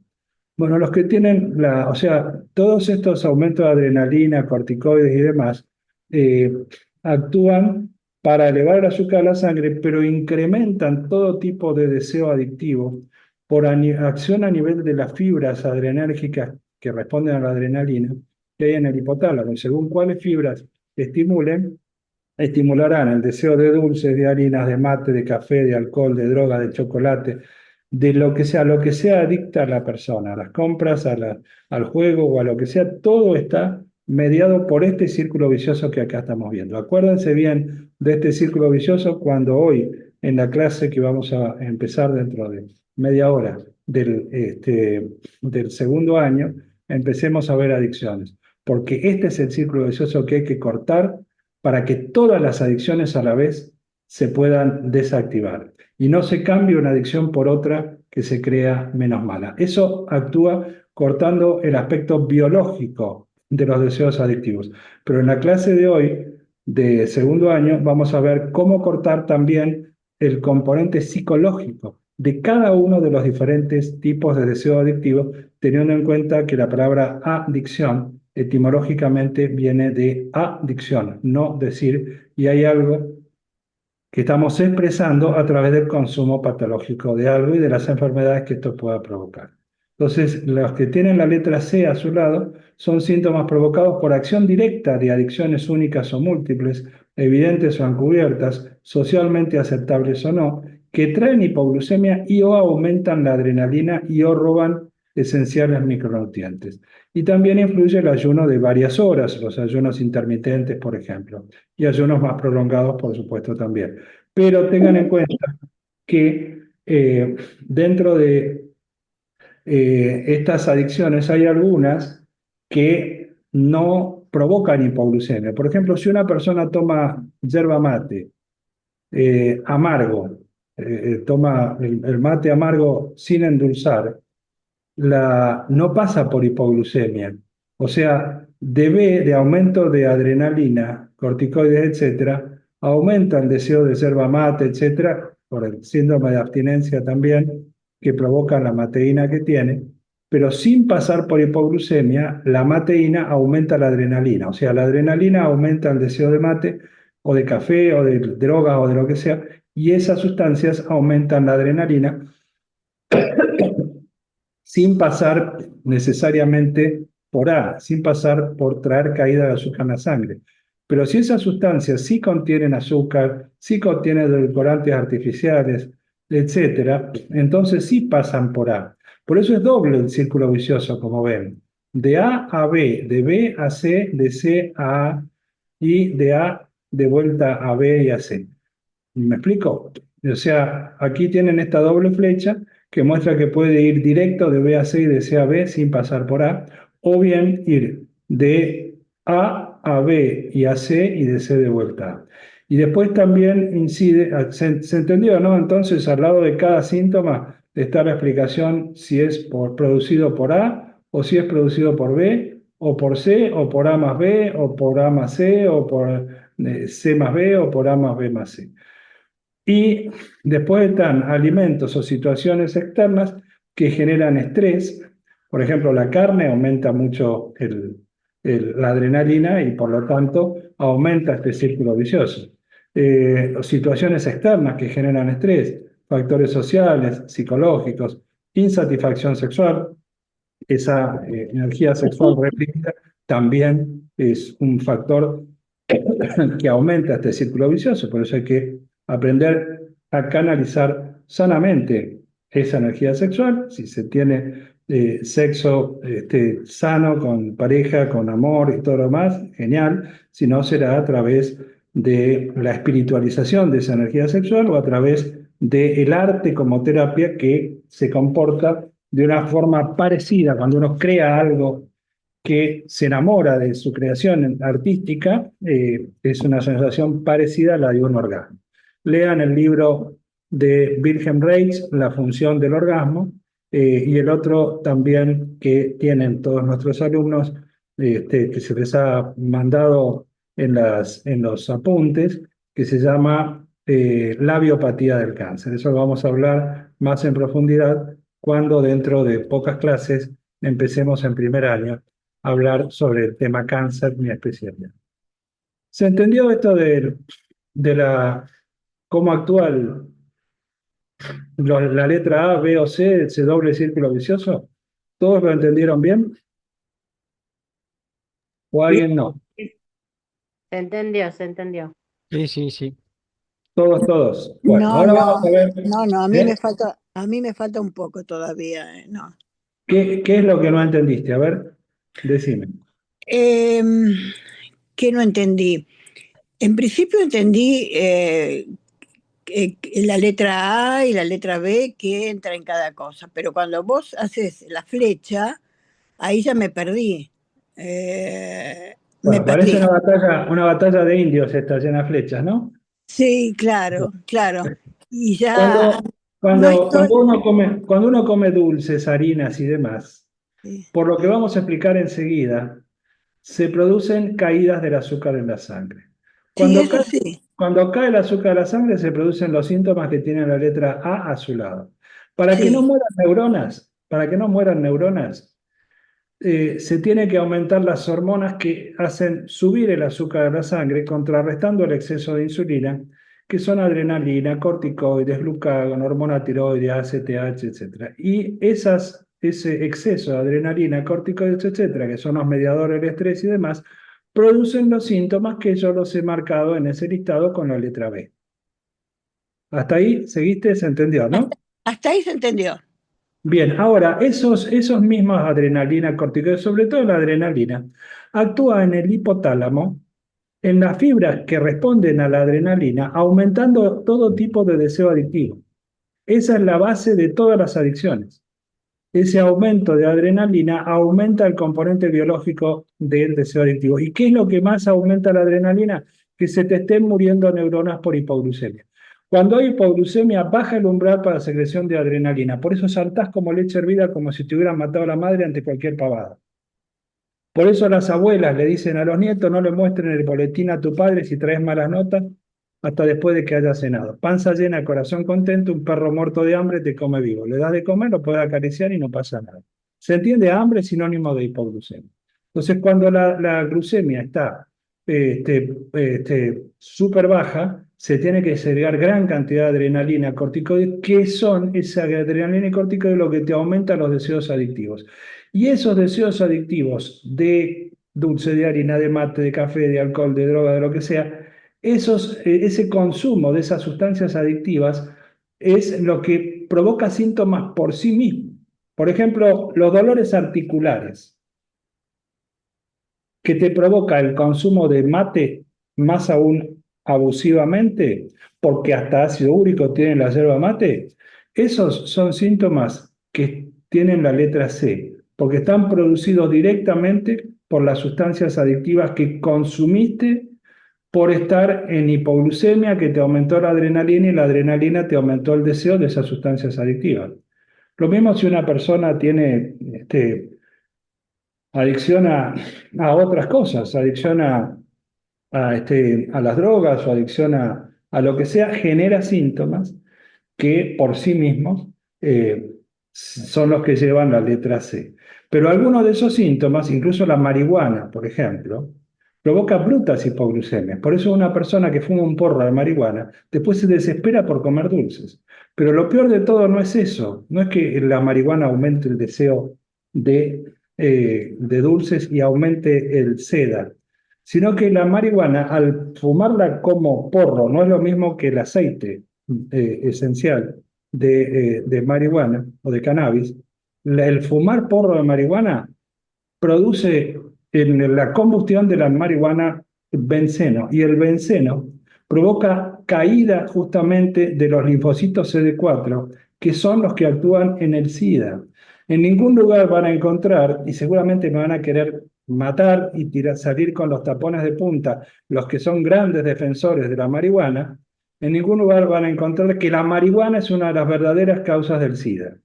Speaker 1: Bueno, los que tienen o sea, todos estos aumentos de adrenalina, corticoides y demás, eh, actúan para elevar el azúcar a la sangre, pero incrementan todo tipo de deseo adictivo por acción a nivel de las fibras adrenérgicas que responden a la adrenalina que hay en el hipotálamo. Y según cuáles fibras estimulen, estimularán el deseo de dulces, de harinas, de mate, de café, de alcohol, de droga, de chocolate, de lo que sea adicta a la persona, a las compras, al juego o a lo que sea, todo está mediado por este círculo vicioso que acá estamos viendo. Acuérdense bien de este círculo vicioso cuando hoy, en la clase que vamos a empezar dentro de media hora del segundo año, empecemos a ver adicciones, porque este es el círculo vicioso que hay que cortar para que todas las adicciones a la vez se puedan desactivar y no se cambie una adicción por otra que se crea menos mala. Eso actúa cortando el aspecto biológico de los deseos adictivos. Pero en la clase de hoy, de segundo año, vamos a ver cómo cortar también el componente psicológico de cada uno de los diferentes tipos de deseo adictivo, teniendo en cuenta que la palabra adicción etimológicamente viene de adicción, no decir, y hay algo que estamos expresando a través del consumo patológico de algo y de las enfermedades que esto pueda provocar. Entonces, los que tienen la letra C a su lado son síntomas provocados por acción directa de adicciones únicas o múltiples, evidentes o encubiertas, socialmente aceptables o no, que traen hipoglucemia y o aumentan la adrenalina y o roban esenciales micronutrientes. Y también influye el ayuno de varias horas, los ayunos intermitentes, por ejemplo, y ayunos más prolongados, por supuesto, también. Pero tengan en cuenta que dentro de estas adicciones hay algunas que no provocan hipoglucemia. Por ejemplo, si una persona toma yerba mate amargo, toma el mate amargo sin endulzar, no pasa por hipoglucemia. O sea, de aumento de adrenalina, corticoides, etcétera, aumenta el deseo de yerba mate, etcétera, por el síndrome de abstinencia también, que provoca la mateína que tiene, pero sin pasar por hipoglucemia, la mateína aumenta la adrenalina. O sea, la adrenalina aumenta el deseo de mate, o de café, o de drogas, o de lo que sea, y esas sustancias aumentan la adrenalina sin pasar necesariamente por A, sin pasar por traer caída de azúcar en la sangre. Pero si esas sustancias sí contienen azúcar, sí contienen edulcorantes artificiales, etcétera, entonces sí pasan por A. Por eso es doble el círculo vicioso, como ven. De A a B, de B a C, de C a A y de A de vuelta a B y a C. ¿Me explico? O sea, aquí tienen esta doble flecha que muestra que puede ir directo de B a C y de C a B sin pasar por A, o bien ir de A B y a C y de C de vuelta a. Y después también incide, ¿se entendió, no? Entonces, al lado de cada síntoma está la explicación si es producido por A, o si es producido por B, o por C, o por A más B, o por A más C, o por C más B, o por A más B más C. Y después están alimentos o situaciones externas que generan estrés. Por ejemplo, la carne aumenta mucho la adrenalina y por lo tanto aumenta este círculo vicioso. Situaciones externas que generan estrés, factores sociales, psicológicos, insatisfacción sexual, esa energía sexual reprimida también es un factor que aumenta este círculo vicioso. Por eso hay que aprender a canalizar sanamente esa energía sexual. Si se tiene sexo sano con pareja, con amor y todo lo demás, genial. Si no, será a través de la espiritualización de esa energía sexual o a través del arte como terapia que se comporta de una forma parecida. Cuando uno crea algo que se enamora de su creación artística, es una sensación parecida a la de un orgasmo. Lean el libro de Wilhelm Reich, La función del orgasmo, y el otro también que tienen todos nuestros alumnos, que se les ha mandado en los apuntes, que se llama La biopatía del cáncer. Eso lo vamos a hablar más en profundidad cuando dentro de pocas clases empecemos en primer año hablar sobre el tema cáncer, mi especialidad. ¿Se entendió esto de cómo actúa la letra A, B o C, ese doble círculo vicioso? ¿Todos lo entendieron bien? ¿O
Speaker 5: Sí,
Speaker 1: alguien no?
Speaker 5: se entendió, se entendió.
Speaker 6: Sí, sí, sí.
Speaker 1: Todos. Bueno,
Speaker 7: No,
Speaker 1: ahora vamos a
Speaker 7: no,
Speaker 1: ver
Speaker 7: no,
Speaker 1: ¿eh?
Speaker 7: a mí me falta un poco todavía, no.
Speaker 1: ¿Qué es lo que no entendiste. A ver, decime.
Speaker 7: Em, ¿Qué no entendí? En principio entendí la letra A y la letra B que entra en cada cosa, pero cuando vos haces la flecha, ahí ya me perdí. Me
Speaker 1: Bueno, parece
Speaker 7: perdí.
Speaker 1: una batalla de indios esta llena de flechas, ¿no?
Speaker 7: Sí, claro, claro. Y ya
Speaker 1: Cuando,
Speaker 7: no
Speaker 1: cuando,
Speaker 7: estoy.
Speaker 1: cuando uno come dulces, harinas y demás,
Speaker 7: Sí,
Speaker 1: por lo que vamos a explicar enseguida, se producen caídas del azúcar en la sangre.
Speaker 7: sí,
Speaker 1: Cuando
Speaker 7: eso
Speaker 1: cae,
Speaker 7: sí.
Speaker 1: cuando cae el azúcar en la sangre, se producen los síntomas que tiene la letra A a su lado.
Speaker 7: Sí,
Speaker 1: Para que no mueran neuronas, se tiene que aumentar las hormonas que hacen subir el azúcar de la sangre, contrarrestando el exceso de insulina, que son adrenalina, corticoides, glucagón, hormona tiroides, ACTH, etc. Y ese exceso de adrenalina, corticoides, etcétera, que son los mediadores del estrés y demás, producen los síntomas que yo los he marcado en ese listado con la letra B. Hasta ahí, ¿seguiste? ¿Se entendió, no?
Speaker 7: hasta ahí se entendió.
Speaker 1: Bien, ahora, esos mismos adrenalina, corticoides, sobre todo la adrenalina, actúa en el hipotálamo, en las fibras que responden a la adrenalina, aumentando todo tipo de deseo adictivo. Esa es la base de todas las adicciones. Ese aumento de adrenalina aumenta el componente biológico del deseo adictivo. ¿Y qué es lo que más aumenta la adrenalina? Que se te estén muriendo neuronas por hipoglucemia. Cuando hay hipoglucemia, baja el umbral para la secreción de adrenalina. Por eso saltás como leche hervida, como si te hubieran matado a la madre ante cualquier pavada. Por eso las abuelas le dicen a los nietos, no le muestren el boletín a tu padre si traes malas notas hasta después de que haya cenado. Panza llena, corazón contento, un perro muerto de hambre te come vivo. Le das de comer, lo puedes acariciar y no pasa nada. ¿Se entiende? Hambre es sinónimo de hipoglucemia. Entonces, cuando la glucemia está súper baja, se tiene que segregar gran cantidad de adrenalina, corticoides, que son esa adrenalina y corticoides lo que te aumenta los deseos adictivos. Y esos deseos adictivos de dulce, de harina, de mate, de café, de alcohol, de droga, de lo que sea, ese consumo de esas sustancias adictivas es lo que provoca síntomas por sí mismo. Por ejemplo, los dolores articulares que te provoca el consumo de mate, más aún abusivamente, porque hasta ácido úrico tiene la yerba mate, esos son síntomas que tienen la letra C, porque están producidos directamente por las sustancias adictivas que consumiste por estar en hipoglucemia, que te aumentó la adrenalina y la adrenalina te aumentó el deseo de esas sustancias adictivas. Lo mismo si una persona tiene adicción a otras cosas, adicción a las drogas o adicción a lo que sea, genera síntomas que por sí mismos son los que llevan la letra C. Pero algunos de esos síntomas, incluso la marihuana, por ejemplo, provoca brutas hipoglucemias. Por eso una persona que fuma un porro de marihuana después se desespera por comer dulces. Pero lo peor de todo no es eso, no es que la marihuana aumente el deseo de dulces y aumente el SEDA, sino que la marihuana, al fumarla como porro, no es lo mismo que el aceite esencial de marihuana o de cannabis. El fumar porro de marihuana produce en la combustión de la marihuana benceno, y el benceno provoca caída justamente de los linfocitos CD4, que son los que actúan en el SIDA. En ningún lugar van a encontrar, y seguramente me van a querer matar y salir con los tapones de punta, los que son grandes defensores de la marihuana, en ningún lugar van a encontrar que la marihuana es una de las verdaderas causas del SIDA.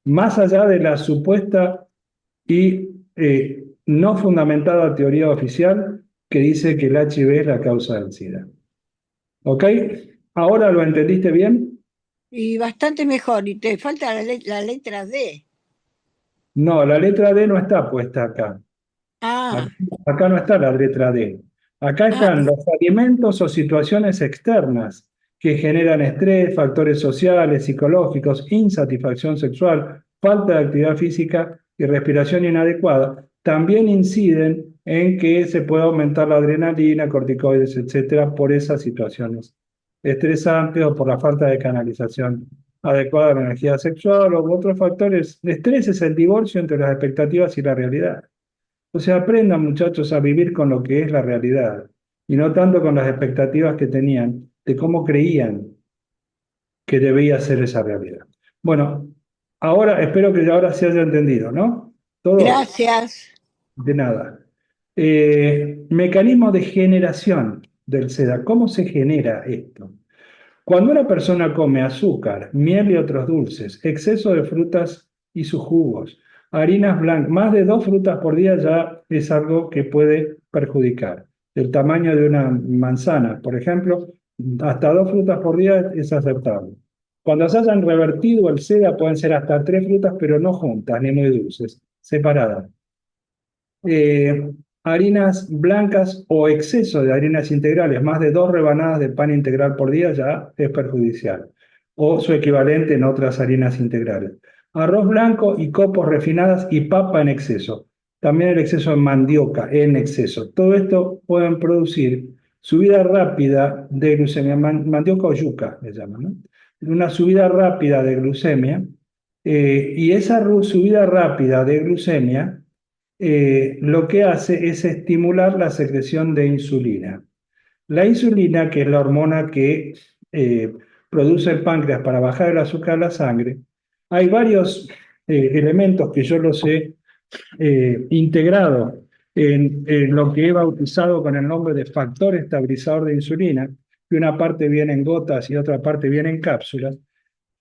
Speaker 1: Más allá de la supuesta y no fundamentada teoría oficial que dice que el HIV es la causa del SIDA. ¿Ok? ¿Ahora lo entendiste bien?
Speaker 7: Y bastante mejor, y te falta la letra D.
Speaker 1: No, la letra D no está puesta acá.
Speaker 7: Ah,
Speaker 1: Acá no está la letra D. Acá
Speaker 7: ah,
Speaker 1: están los alimentos o situaciones externas que generan estrés, factores sociales, psicológicos, insatisfacción sexual, falta de actividad física y respiración inadecuada. También inciden en que se pueda aumentar la adrenalina, corticoides, etcétera, por esas situaciones estresantes o por la falta de canalización adecuada de la energía sexual o otros factores. Estrés es el divorcio entre las expectativas y la realidad. O sea, aprendan, muchachos, a vivir con lo que es la realidad y no tanto con las expectativas que tenían de cómo creían que debía ser esa realidad. Bueno, ahora espero que ahora se haya entendido, ¿no? ¿Todo?
Speaker 7: gracias.
Speaker 1: De nada. Mecanismo de generación del SEDA. ¿Cómo se genera esto? Cuando una persona come azúcar, miel y otros dulces, exceso de frutas y sus jugos, harinas blancas, más de 2 frutas por día ya es algo que puede perjudicar. El tamaño de una manzana, por ejemplo, hasta 2 frutas por día es aceptable. Cuando se hayan revertido el SEDA pueden ser hasta 3 frutas, pero no juntas ni muy dulces, separadas. Harinas blancas o exceso de harinas integrales, más de 2 rebanadas de pan integral por día ya es perjudicial, o su equivalente en otras harinas integrales. Arroz blanco y copos refinadas y papa en exceso. También el exceso de mandioca en exceso. Todo esto pueden producir subida rápida de glucemia, mandioca o yuca, le llaman, ¿no? Una subida rápida de glucemia, y esa subida rápida de glucemia lo que hace es estimular la secreción de insulina. La insulina, que es la hormona que produce el páncreas para bajar el azúcar a la sangre, hay varios elementos que yo los he integrado en lo que he bautizado con el nombre de factor estabilizador de insulina, que una parte viene en gotas y otra parte viene en cápsulas,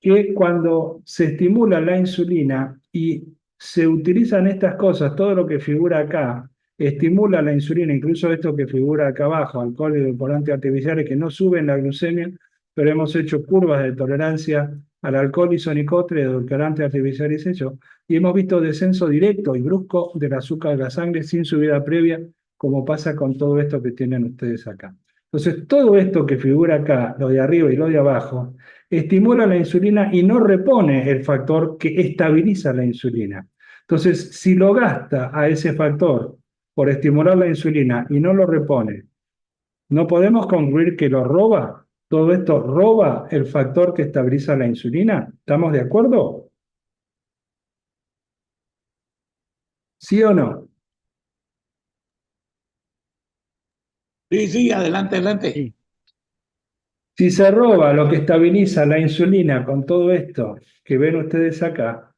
Speaker 1: que cuando se estimula la insulina y se utilizan estas cosas, todo lo que figura acá, estimula la insulina, incluso esto que figura acá abajo, alcohol y edulcorantes artificiales que no suben la glucemia, pero hemos hecho curvas de tolerancia al alcohol isonicotre, edulcorantes artificiales y hemos visto descenso directo y brusco del azúcar de la sangre sin subida previa, como pasa con todo esto que tienen ustedes acá. Entonces, todo esto que figura acá, lo de arriba y lo de abajo, estimula la insulina y no repone el factor que estabiliza la insulina. Entonces, si lo gasta a ese factor por estimular la insulina y no lo repone, ¿no podemos concluir que lo roba? Todo esto roba el factor que estabiliza la insulina. ¿Estamos de acuerdo? ¿Sí o no?
Speaker 4: Sí, adelante, adelante.
Speaker 6: Sí.
Speaker 1: Si se roba lo que estabiliza la insulina con todo esto que ven ustedes acá,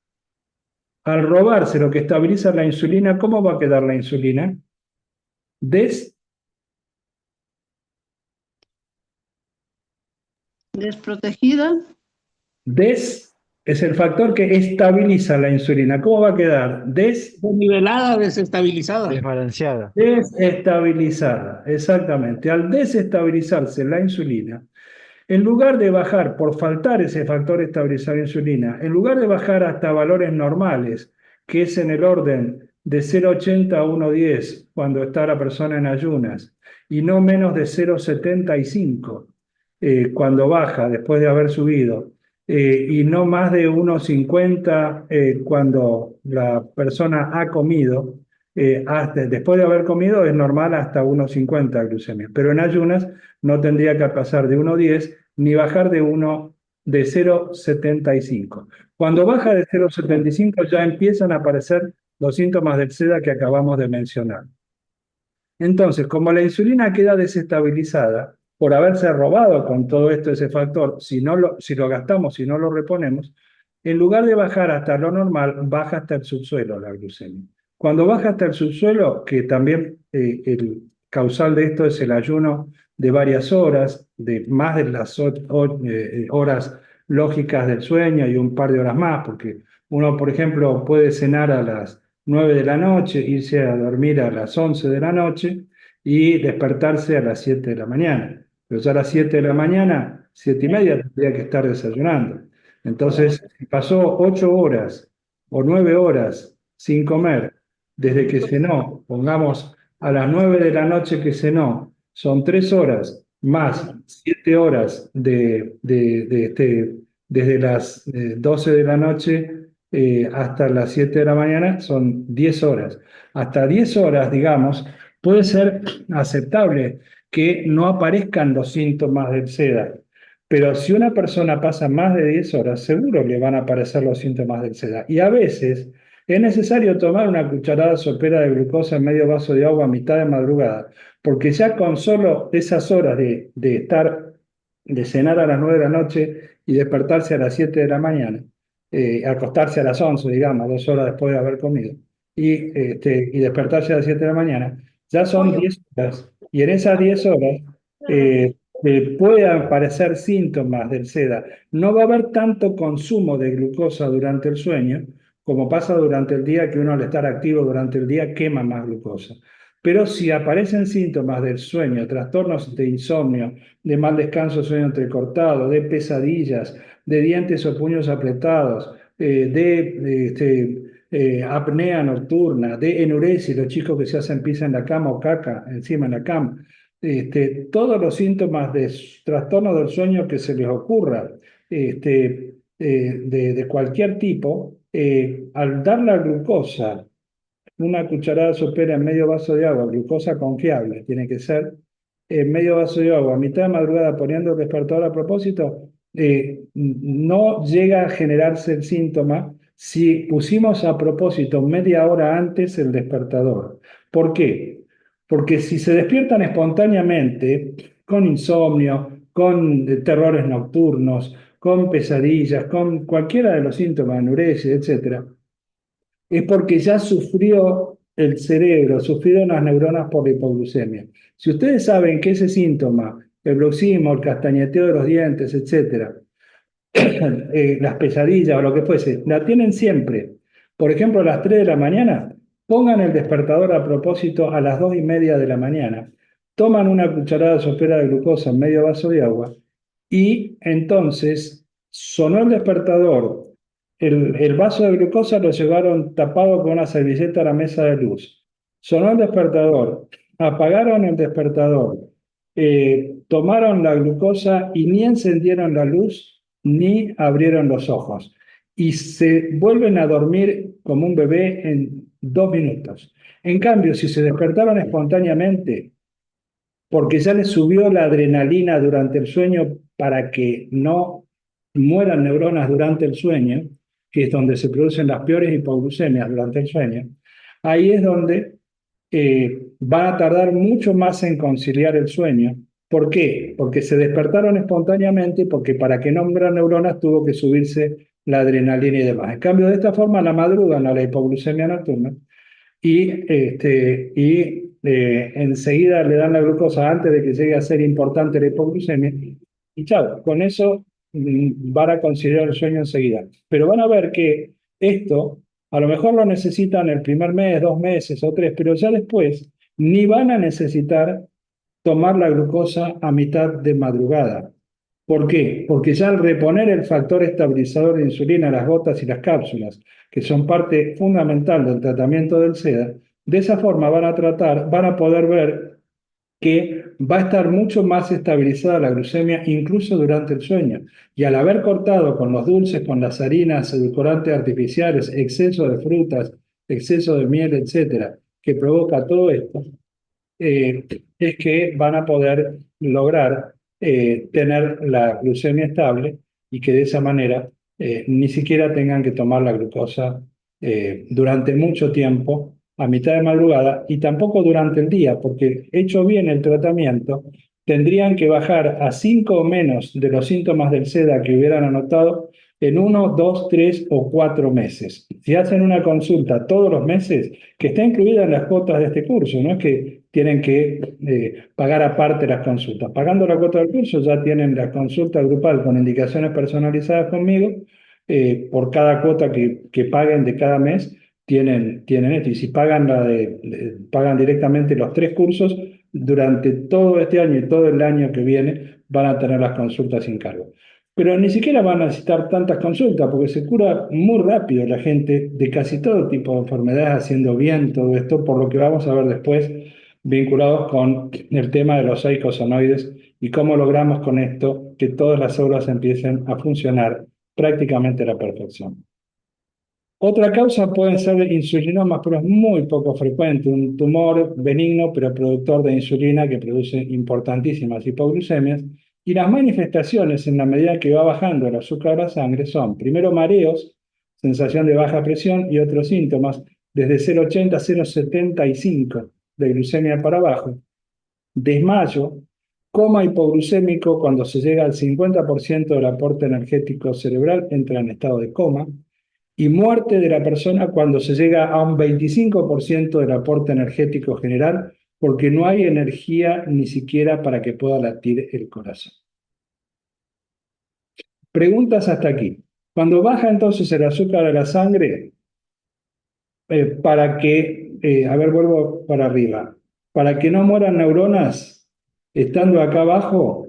Speaker 1: al robarse lo que estabiliza la insulina, ¿cómo va a quedar la insulina? Des
Speaker 8: Desprotegida.
Speaker 1: Des es el factor que estabiliza la insulina. ¿Cómo va a quedar?
Speaker 4: Desnivelada, desestabilizada.
Speaker 6: Desbalanceada.
Speaker 1: Desestabilizada, exactamente. Al desestabilizarse la insulina, en lugar de bajar por faltar ese factor estabilizador de insulina, en lugar de bajar hasta valores normales, que es en el orden de 0,80 a 1,10 cuando está la persona en ayunas, y no menos de 0,75 cuando baja después de haber subido, y no más de 1,50 cuando la persona ha comido, después de haber comido es normal hasta 1,50 glucemia, pero en ayunas no tendría que pasar de 1,10 ni bajar de 0,75. Cuando baja de 0,75 ya empiezan a aparecer los síntomas del SEDA que acabamos de mencionar. Entonces, como la insulina queda desestabilizada por haberse robado con todo esto ese factor, si lo gastamos, si no lo reponemos, en lugar de bajar hasta lo normal, baja hasta el subsuelo la glucemia. Cuando baja hasta el subsuelo, que también el causal de esto es el ayuno de varias horas, de más de las horas lógicas del sueño y un par de horas más, porque uno, por ejemplo, puede cenar a las 9 de la noche, irse a dormir a las 11 de la noche y despertarse a las 7 de la mañana. Pero ya a las 7 de la mañana, 7:30, tendría que estar desayunando. Entonces, si pasó 8 horas o 9 horas sin comer desde que cenó, pongamos a las 9 de la noche que cenó, son 3 horas más 7 horas desde las 12 de la noche hasta las 7 de la mañana, son 10 horas. Hasta 10 horas, digamos, puede ser aceptable que no aparezcan los síntomas del SEDA. Pero si una persona pasa más de 10 horas, seguro le van a aparecer los síntomas del SEDA. Y a veces es necesario tomar una cucharada sopera de glucosa en medio vaso de agua a mitad de madrugada, porque ya con solo esas horas de cenar a las 9 de la noche y despertarse a las 7 de la mañana, acostarse a las 11, digamos, 2 horas después de haber comido, y despertarse a las 7 de la mañana, ya son 10 horas. Y en esas 10 horas pueden aparecer síntomas del SEDA. No va a haber tanto consumo de glucosa durante el sueño como pasa durante el día, que uno al estar activo durante el día quema más glucosa. Pero si aparecen síntomas del sueño, trastornos de insomnio, de mal descanso, sueño entrecortado, de pesadillas, de dientes o puños apretados, apnea nocturna, de enuresis, los chicos que se hacen pis en la cama o caca encima en la cama, todos los síntomas de trastorno del sueño que se les ocurra, de cualquier tipo, al dar la glucosa, una cucharada sopera en medio vaso de agua, glucosa confiable, tiene que ser en medio vaso de agua, a mitad de madrugada poniendo el despertador a propósito, no llega a generarse el síntoma si pusimos a propósito media hora antes el despertador. ¿Por qué? Porque si se despiertan espontáneamente, con insomnio, con terrores nocturnos, con pesadillas, con cualquiera de los síntomas, anuresis, etc., es porque ya sufrió el cerebro, sufrieron las neuronas por la hipoglucemia. Si ustedes saben que ese síntoma, el bruxismo, el castañeteo de los dientes, etc., las pesadillas o lo que fuese, la tienen siempre. Por ejemplo, a las 3 de la mañana, pongan el despertador a propósito a las 2:30 de la mañana, toman una cucharada sopera de glucosa en medio vaso de agua y entonces sonó el despertador. El vaso de glucosa lo llevaron tapado con una servilleta a la mesa de luz. Sonó el despertador, apagaron el despertador, tomaron la glucosa y ni encendieron la luz ni abrieron los ojos. Y se vuelven a dormir como un bebé en 2 minutos. En cambio, si se despertaron espontáneamente, porque ya les subió la adrenalina durante el sueño para que no mueran neuronas durante el sueño, que es donde se producen las peores hipoglucemias durante el sueño, ahí es donde van a tardar mucho más en conciliar el sueño. ¿Por qué? Porque se despertaron espontáneamente, porque para que no mueran neuronas tuvo que subirse la adrenalina y demás. En cambio, de esta forma, la madrugan a la hipoglucemia nocturna y enseguida le dan la glucosa antes de que llegue a ser importante la hipoglucemia. Y chao, con eso van a considerar el sueño enseguida. Pero van a ver que esto a lo mejor lo necesitan el primer mes, 2 meses o 3, pero ya después ni van a necesitar tomar la glucosa a mitad de madrugada. ¿Por qué? Porque ya al reponer el factor estabilizador de insulina, las gotas y las cápsulas, que son parte fundamental del tratamiento del SEDA, de esa forma van a poder ver que va a estar mucho más estabilizada la glucemia incluso durante el sueño. Y al haber cortado con los dulces, con las harinas, edulcorantes artificiales, exceso de frutas, exceso de miel, etcétera, que provoca todo esto, es que van a poder lograr tener la glucemia estable y que de esa manera ni siquiera tengan que tomar la glucosa durante mucho tiempo a mitad de madrugada y tampoco durante el día, porque hecho bien el tratamiento, tendrían que bajar a 5 o menos de los síntomas del SEDA que hubieran anotado en 1, 2, 3 o 4 meses. Si hacen una consulta todos los meses, que está incluida en las cuotas de este curso, no es que tienen que pagar aparte las consultas. Pagando la cuota del curso ya tienen la consulta grupal con indicaciones personalizadas conmigo. Por cada cuota que paguen de cada mes, tienen esto. Y si pagan, pagan directamente los 3 cursos, durante todo este año y todo el año que viene van a tener las consultas sin cargo. Pero ni siquiera van a necesitar tantas consultas porque se cura muy rápido la gente de casi todo tipo de enfermedades haciendo bien todo esto, por lo que vamos a ver después vinculados con el tema de los eicosanoides y cómo logramos con esto que todas las células empiecen a funcionar prácticamente a la perfección. Otra causa puede ser insulinomas, pero es muy poco frecuente, un tumor benigno pero productor de insulina que produce importantísimas hipoglucemias. Y las manifestaciones en la medida que va bajando el azúcar de la sangre son, primero mareos, sensación de baja presión y otros síntomas, desde 0,80 a 0,75 de glucemia para abajo, desmayo, coma hipoglucémico cuando se llega al 50% del aporte energético cerebral, entra en estado de coma, y muerte de la persona cuando se llega a un 25% del aporte energético general, porque no hay energía ni siquiera para que pueda latir el corazón. Preguntas hasta aquí. Cuando baja entonces el azúcar de la sangre, vuelvo para arriba, para que no mueran neuronas, estando acá abajo,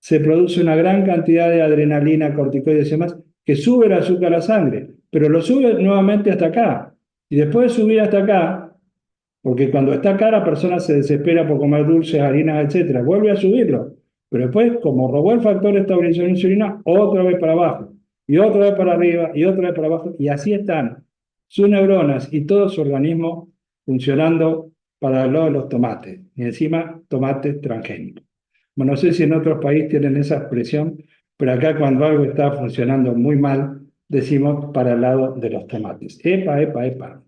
Speaker 1: se produce una gran cantidad de adrenalina, corticoides y demás, que sube el azúcar a la sangre, pero lo sube nuevamente hasta acá. Y después de subir hasta acá, porque cuando está acá la persona se desespera por comer dulces, harinas, etcétera, vuelve a subirlo. Pero después, como robó el factor de estabilización de insulina, otra vez para abajo, y otra vez para arriba, y otra vez para abajo, y así están sus neuronas y todo su organismo funcionando para lo de los tomates, y encima tomates transgénicos. Bueno, no sé si en otros países tienen esa expresión, pero acá cuando algo está funcionando muy mal, decimos para el lado de los tomates. Epa, epa, epa.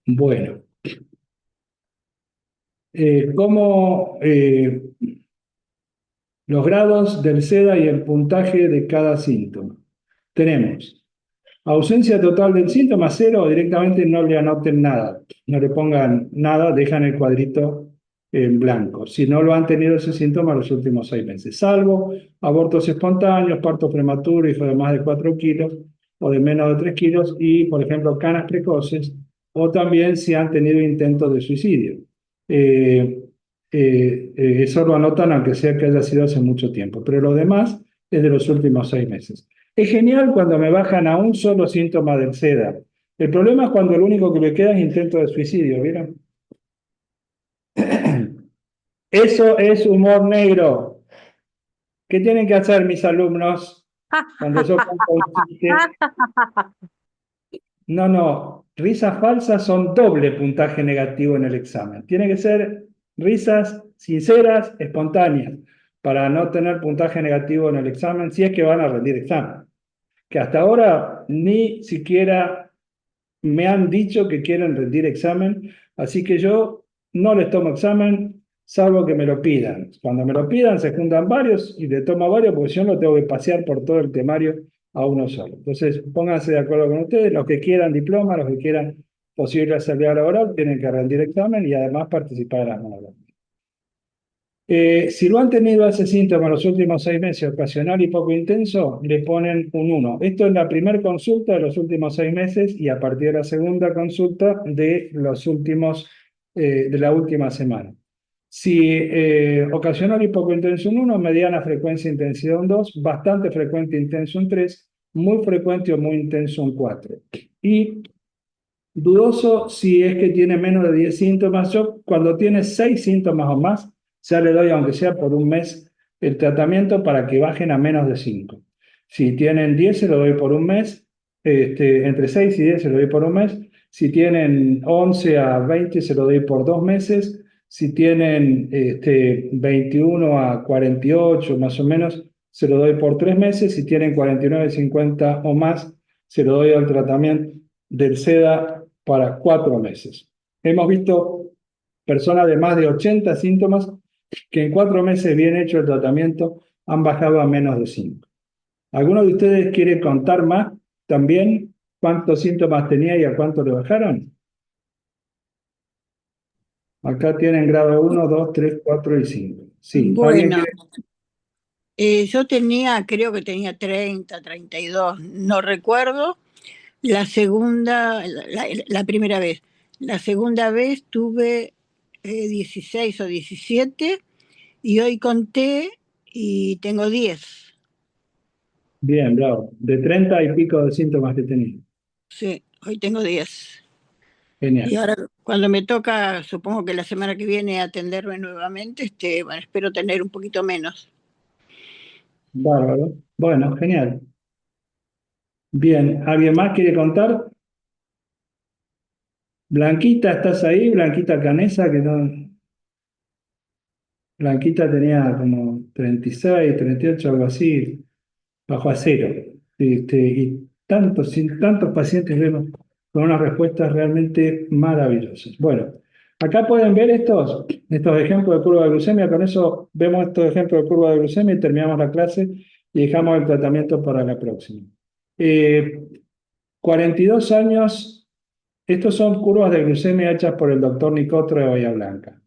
Speaker 1: Bueno, los grados del SEDA y el puntaje de cada síntoma. Tenemos ausencia total del síntoma, 0, o directamente no le anoten nada, no le pongan nada, dejan el cuadrito en blanco, si no lo han tenido ese síntoma los últimos 6 meses, salvo abortos espontáneos, parto prematuro, hijo de más de 4 kilos o de menos de 3 kilos y, por ejemplo, canas precoces, o también si han tenido intentos de suicidio. Eso lo anotan aunque sea que haya sido hace mucho tiempo, pero lo demás es de los últimos 6 meses. Es genial cuando me bajan a un solo síntoma del SEDA. El problema es cuando lo único que me queda es intento de suicidio, ¿vieron? Eso es humor negro. ¿Qué tienen que hacer mis alumnos cuando yo cuento un chiste? No, risas falsas son doble puntaje negativo en el examen. Tienen que ser risas sinceras, espontáneas, para no tener puntaje negativo en el examen, si es que van a rendir examen. Que hasta ahora ni siquiera me han dicho que quieren rendir examen, así que yo no les tomo examen, salvo que me lo pidan. Cuando me lo pidan, se juntan varios y le tomo varios, porque si no lo tengo que pasear por todo el temario a uno solo. Entonces, pónganse de acuerdo con ustedes, los que quieran diploma, los que quieran posible salida laboral, tienen que rendir examen y además participar en las monografías. Si lo han tenido ese síntoma los últimos 6 meses, ocasional y poco intenso, le ponen un 1. Esto es la primera consulta de los últimos 6 meses y a partir de la segunda consulta de la última semana. Si ocasional y poco intenso un 1, mediana frecuencia intensidad un 2, bastante frecuente intenso un 3, muy frecuente o muy intenso un 4. Y dudoso si es que tiene menos de 10 síntomas. Yo cuando tiene 6 síntomas o más, ya le doy, aunque sea por un mes, el tratamiento para que bajen a menos de 5. Si tienen 10, se lo doy por un mes. Entre 6 y 10 se lo doy por un mes. Si tienen 11 a 20, se lo doy por 2 meses. Si tienen 21 a 48, más o menos, se lo doy por 3 meses. Si tienen 49, 50 o más, se lo doy al tratamiento del SEDA para 4 meses. Hemos visto personas de más de 80 síntomas que en 4 meses bien hecho el tratamiento han bajado a menos de 5. ¿Alguno de ustedes quiere contar más también cuántos síntomas tenía y a cuánto le bajaron? Acá tienen grado 1, 2, 3, 4 y 5. Sí, ¿alguien
Speaker 7: Bueno,
Speaker 1: quiere?
Speaker 7: yo creo que tenía 30, 32, no recuerdo. La segunda, la primera vez. La segunda vez tuve 16 o 17 y hoy conté y tengo 10.
Speaker 1: Bien, bravo. De 30 y pico de síntomas que tenía.
Speaker 7: Sí, hoy tengo 10.
Speaker 1: Genial.
Speaker 7: Y ahora cuando me toca, supongo que la semana que viene atenderme nuevamente, bueno, espero tener un poquito menos.
Speaker 1: Bárbaro. Bueno, genial. Bien, ¿alguien más quiere contar? Blanquita, ¿estás ahí? Blanquita Canesa, que no. Blanquita tenía como 36, 38, algo así, bajo a cero. Y tantos pacientes vemos con unas respuestas realmente maravillosas. Bueno, acá pueden ver estos ejemplos de curva de glucemia. Con eso vemos estos ejemplos de curva de glucemia y terminamos la clase y dejamos el tratamiento para la próxima. 42 años, estos son curvas de glucemia hechas por el doctor Nicotro de Bahía Blanca.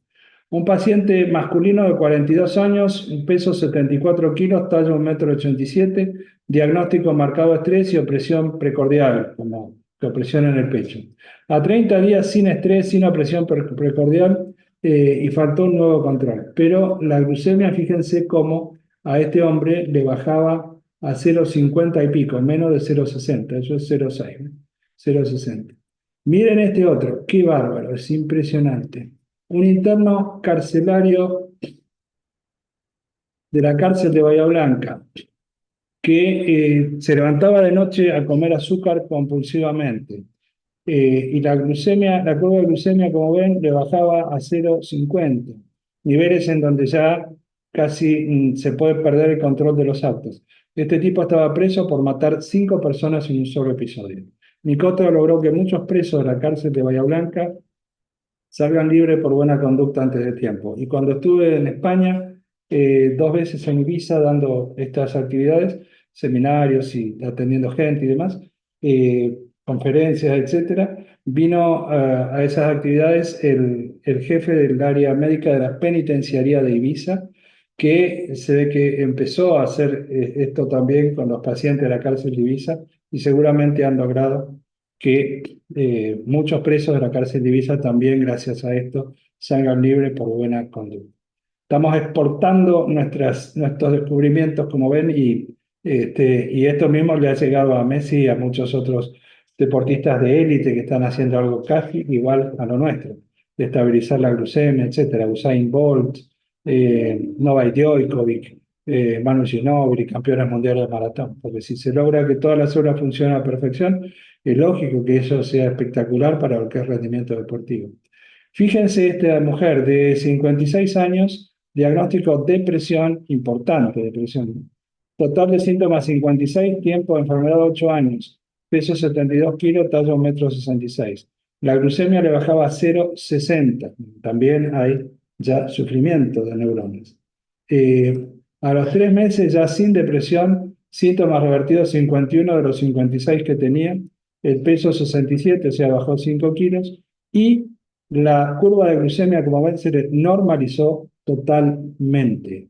Speaker 1: Un paciente masculino de 42 años, peso 74 kilos, talla 1,87 m, diagnóstico marcado estrés y opresión precordial, como opresión en el pecho. A 30 días sin estrés, sin opresión precordial y faltó un nuevo control. Pero la glucemia, fíjense cómo a este hombre le bajaba a 0,50 y pico, menos de 0,60, eso es 0,6, 0,60. Miren este otro, qué bárbaro, es impresionante. Un interno carcelario de la cárcel de Bahía Blanca que se levantaba de noche a comer azúcar compulsivamente. Y la curva de glucemia, como ven, le bajaba a 0,50. Niveles en donde ya casi se puede perder el control de los actos. Este tipo estaba preso por matar 5 personas en un solo episodio. Nicotro logró que muchos presos de la cárcel de Bahía Blanca salgan libres por buena conducta antes de tiempo. Y cuando estuve en España, 2 veces en Ibiza dando estas actividades, seminarios y atendiendo gente y demás, conferencias, etcétera, vino a esas actividades el jefe del área médica de la penitenciaría de Ibiza, que se ve que empezó a hacer esto también con los pacientes de la cárcel de Ibiza y seguramente han logrado que muchos presos de la cárcel de Ibiza también, gracias a esto, salgan libres por buena conducta. Estamos exportando nuestros descubrimientos, como ven, y esto mismo le ha llegado a Messi y a muchos otros deportistas de élite que están haciendo algo casi igual a lo nuestro, de estabilizar la glucemia, etcétera. Usain Bolt, Novak Djokovic, Manu Ginóbili, campeones mundiales de maratón. Porque si se logra que todas las células funcionen a la perfección, es lógico que eso sea espectacular para lo que es rendimiento deportivo. Fíjense esta mujer de 56 años, diagnóstico depresión, importante depresión. Total de síntomas 56, tiempo de enfermedad 8 años, peso 72 kilos, talla 1,66 m. La glucemia le bajaba a 0,60. También hay ya sufrimiento de neuronas. A los 3 meses ya sin depresión, síntomas revertidos 51 de los 56 que tenía, el peso 67, o sea, bajó 5 kilos, y la curva de glucemia, como ven, se le normalizó totalmente,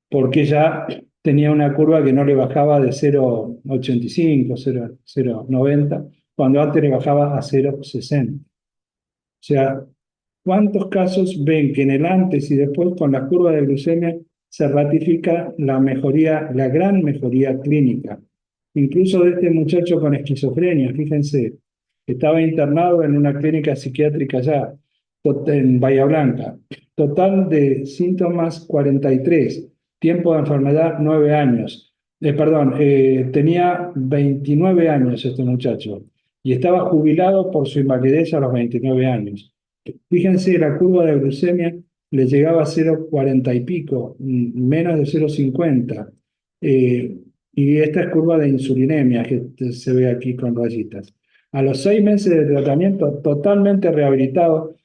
Speaker 1: porque ya tenía una curva que no le bajaba de 0,85, 0,90, cuando antes le bajaba a 0,60. O sea, ¿cuántos casos ven que en el antes y después con la curva de glucemia se ratifica la mejoría, la gran mejoría clínica? Incluso de este muchacho con esquizofrenia, fíjense, estaba internado en una clínica psiquiátrica allá, en Bahía Blanca. Total de síntomas 43, tiempo de enfermedad 9 años. Tenía 29 años este muchacho y estaba jubilado por su invalidez a los 29 años. Fíjense, la curva de glucemia le llegaba a 0,40 y pico, menos de 0,50. Y esta es curva de insulinemia que se ve aquí con rayitas. A los 6 meses de tratamiento, totalmente rehabilitado,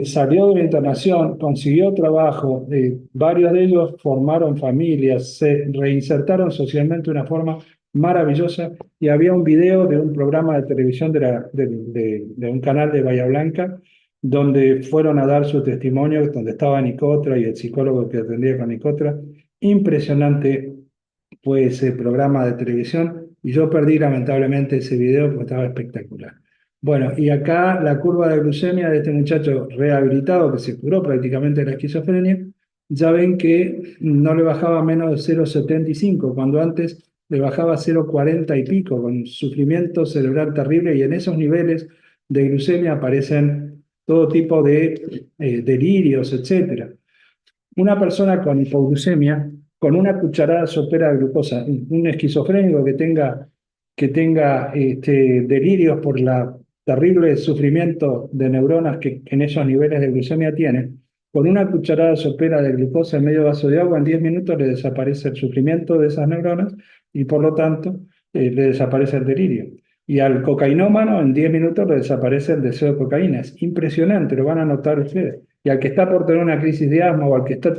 Speaker 1: salió de la internación, consiguió trabajo, varios de ellos formaron familias, se reinsertaron socialmente de una forma maravillosa, y había un video de un programa de televisión de un canal de Bahía Blanca, donde fueron a dar su testimonio, donde estaba Nicotra y el psicólogo que atendía con Nicotra. Impresionante fue ese programa de televisión, y yo perdí lamentablemente ese video porque estaba espectacular. Bueno, y acá la curva de glucemia de este muchacho rehabilitado, que se curó prácticamente de la esquizofrenia, ya ven que no le bajaba menos de 0,75, cuando antes le bajaba 0,40 y pico, con sufrimiento cerebral terrible, y en esos niveles de glucemia aparecen todo tipo de delirios, etc. Una persona con hipoglucemia, con una cucharada sopera de glucosa, un esquizofrénico que tenga delirios por la terrible sufrimiento de neuronas que en esos niveles de glucemia tiene, con una cucharada sopera de glucosa en medio vaso de agua, en 10 minutos le desaparece el sufrimiento de esas neuronas y por lo tanto le desaparece el delirio. Y al cocainómano en 10 minutos le desaparece el deseo de cocaína. Es impresionante, lo van a notar ustedes. Y al que está por tener una crisis de asma, o al que está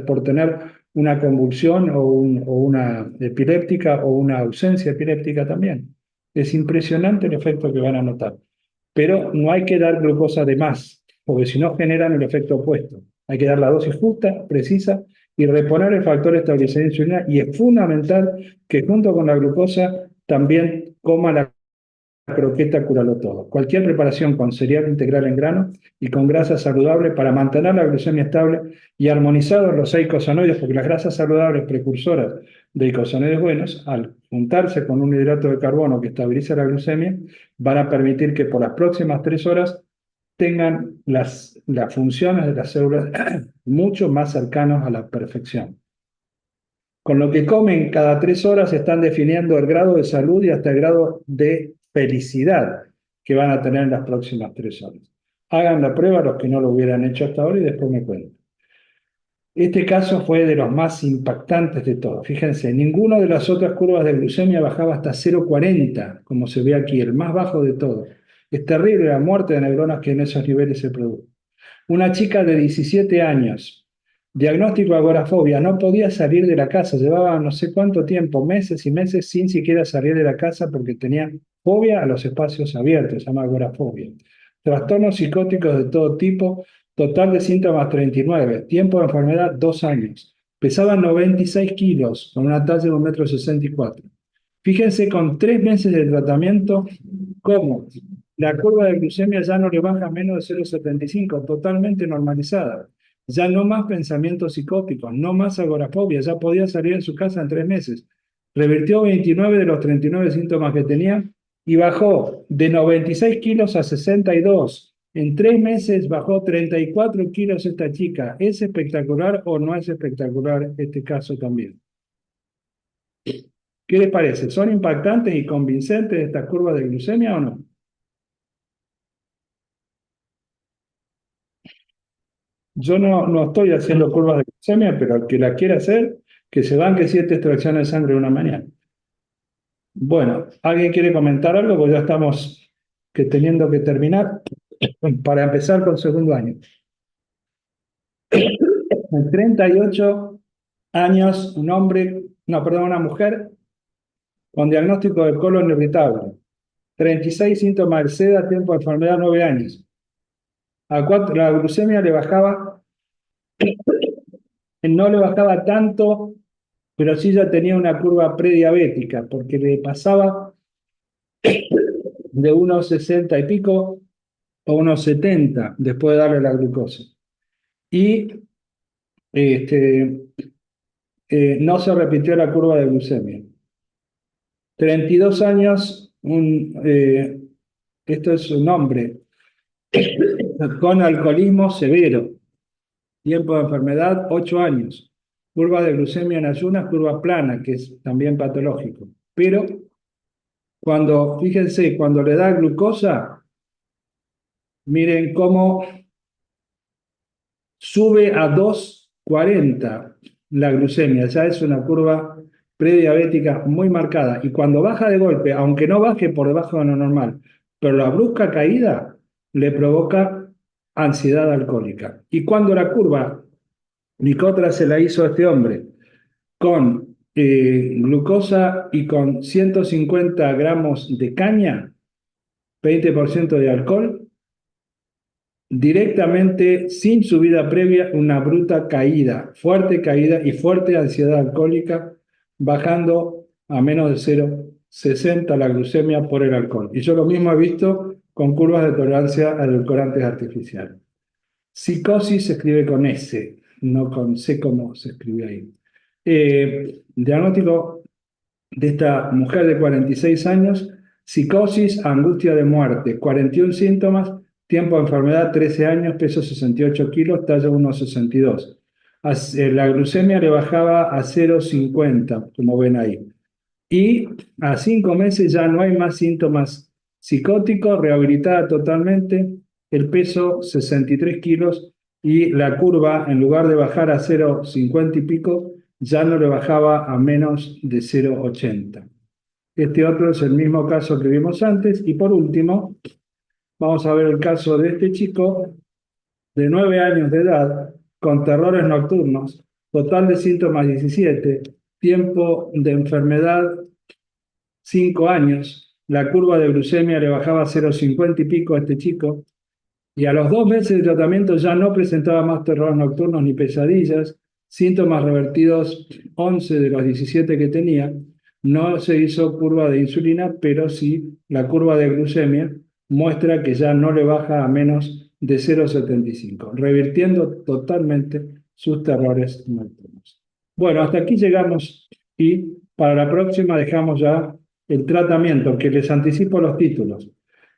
Speaker 1: por tener una convulsión o una epiléptica o una ausencia epiléptica también. Es impresionante el efecto que van a notar. Pero no hay que dar glucosa de más, porque si no generan el efecto opuesto. Hay que dar la dosis justa, precisa, y reponer el factor estabilizador de insulina. Y es fundamental que junto con la glucosa también coma la croqueta Curalo Todo. Cualquier preparación con cereal integral en grano y con grasa saludable para mantener la glucemia estable y armonizados los eicosanoides, porque las grasas saludables precursoras de eicosanoides buenos, al juntarse con un hidrato de carbono que estabiliza la glucemia, van a permitir que por las próximas 3 horas tengan las funciones de las células mucho más cercanas a la perfección. Con lo que comen cada 3 horas están definiendo el grado de salud y hasta el grado de felicidad que van a tener en las próximas 3 horas. Hagan la prueba los que no lo hubieran hecho hasta ahora y después me cuentan. Este caso fue de los más impactantes de todos. Fíjense, ninguna de las otras curvas de glucemia bajaba hasta 0,40, como se ve aquí, el más bajo de todos. Es terrible la muerte de neuronas que en esos niveles se produjo. Una chica de 17 años, diagnóstico de agorafobia, no podía salir de la casa, llevaba no sé cuánto tiempo, meses y meses sin siquiera salir de la casa porque tenía fobia a los espacios abiertos, se llama agorafobia. Trastornos psicóticos de todo tipo, total de síntomas 39, tiempo de enfermedad 2 años, pesaba 96 kilos con una talla de 1,64 m. Fíjense, con 3 meses de tratamiento, cómo la curva de glucemia ya no le baja menos de 0,75, totalmente normalizada. Ya no más pensamientos psicóticos, no más agorafobia, ya podía salir de su casa en 3 meses. Revirtió 29 de los 39 síntomas que tenía y bajó de 96 kilos a 62 En 3 meses bajó 34 kilos esta chica. ¿Es espectacular o no es espectacular este caso también? ¿Qué les parece? ¿Son impactantes y convincentes estas curvas de glucemia o no? Yo no estoy haciendo curvas de glucemia, pero el que la quiera hacer, que se banque 7 extracciones de sangre en una mañana. Bueno, ¿alguien quiere comentar algo? Pues ya estamos teniendo que terminar para empezar con segundo año. En 38 años, una mujer con diagnóstico de colon irritable. 36 síntomas de SEDA, tiempo de enfermedad 9 años. La glucemia no le bajaba tanto, pero sí ya tenía una curva prediabética, porque le pasaba de unos 60 y pico a unos 70 después de darle la glucosa. Y no se repitió la curva de glucemia. 32 años, esto es un hombre con alcoholismo severo, tiempo de enfermedad 8 años, curva de glucemia en ayunas, curva plana, que es también patológico. Pero fíjense, cuando le da glucosa, miren cómo sube a 2,40 la glucemia, ya es una curva prediabética muy marcada. Y cuando baja de golpe, aunque no baje por debajo de lo normal, pero la brusca caída le provoca ansiedad alcohólica. Y cuando la curva Nicotra se la hizo a este hombre con glucosa y con 150 gramos de caña, 20% de alcohol, directamente, sin subida previa, una bruta caída, fuerte caída y fuerte ansiedad alcohólica, bajando a menos de 0,60 la glucemia por el alcohol. Y yo lo mismo he visto con curvas de tolerancia a edulcorantes artificiales. Psicosis se escribe con S, no con C como se escribe ahí. Diagnóstico de esta mujer de 46 años, psicosis, angustia de muerte, 41 síntomas, tiempo de enfermedad 13 años, peso 68 kilos, talla 1,62. La glucemia le bajaba a 0,50, como ven ahí. Y a 5 meses ya no hay más síntomas psicóticos, rehabilitada totalmente, el peso 63 kilos y la curva, en lugar de bajar a 0,50 y pico, ya no le bajaba a menos de 0,80. Este otro es el mismo caso que vimos antes. Y por último, vamos a ver el caso de este chico de 9 años de edad, con terrores nocturnos, total de síntomas 17, tiempo de enfermedad 5 años, la curva de glucemia le bajaba a 0,50 y pico a este chico, y a los 2 meses de tratamiento ya no presentaba más terrores nocturnos ni pesadillas, síntomas revertidos 11 de los 17 que tenía, no se hizo curva de insulina, pero sí la curva de glucemia muestra que ya no le baja a menos de 0,75, revirtiendo totalmente sus terrores nocturnos. Bueno, hasta aquí llegamos y para la próxima dejamos ya el tratamiento, que les anticipo los títulos.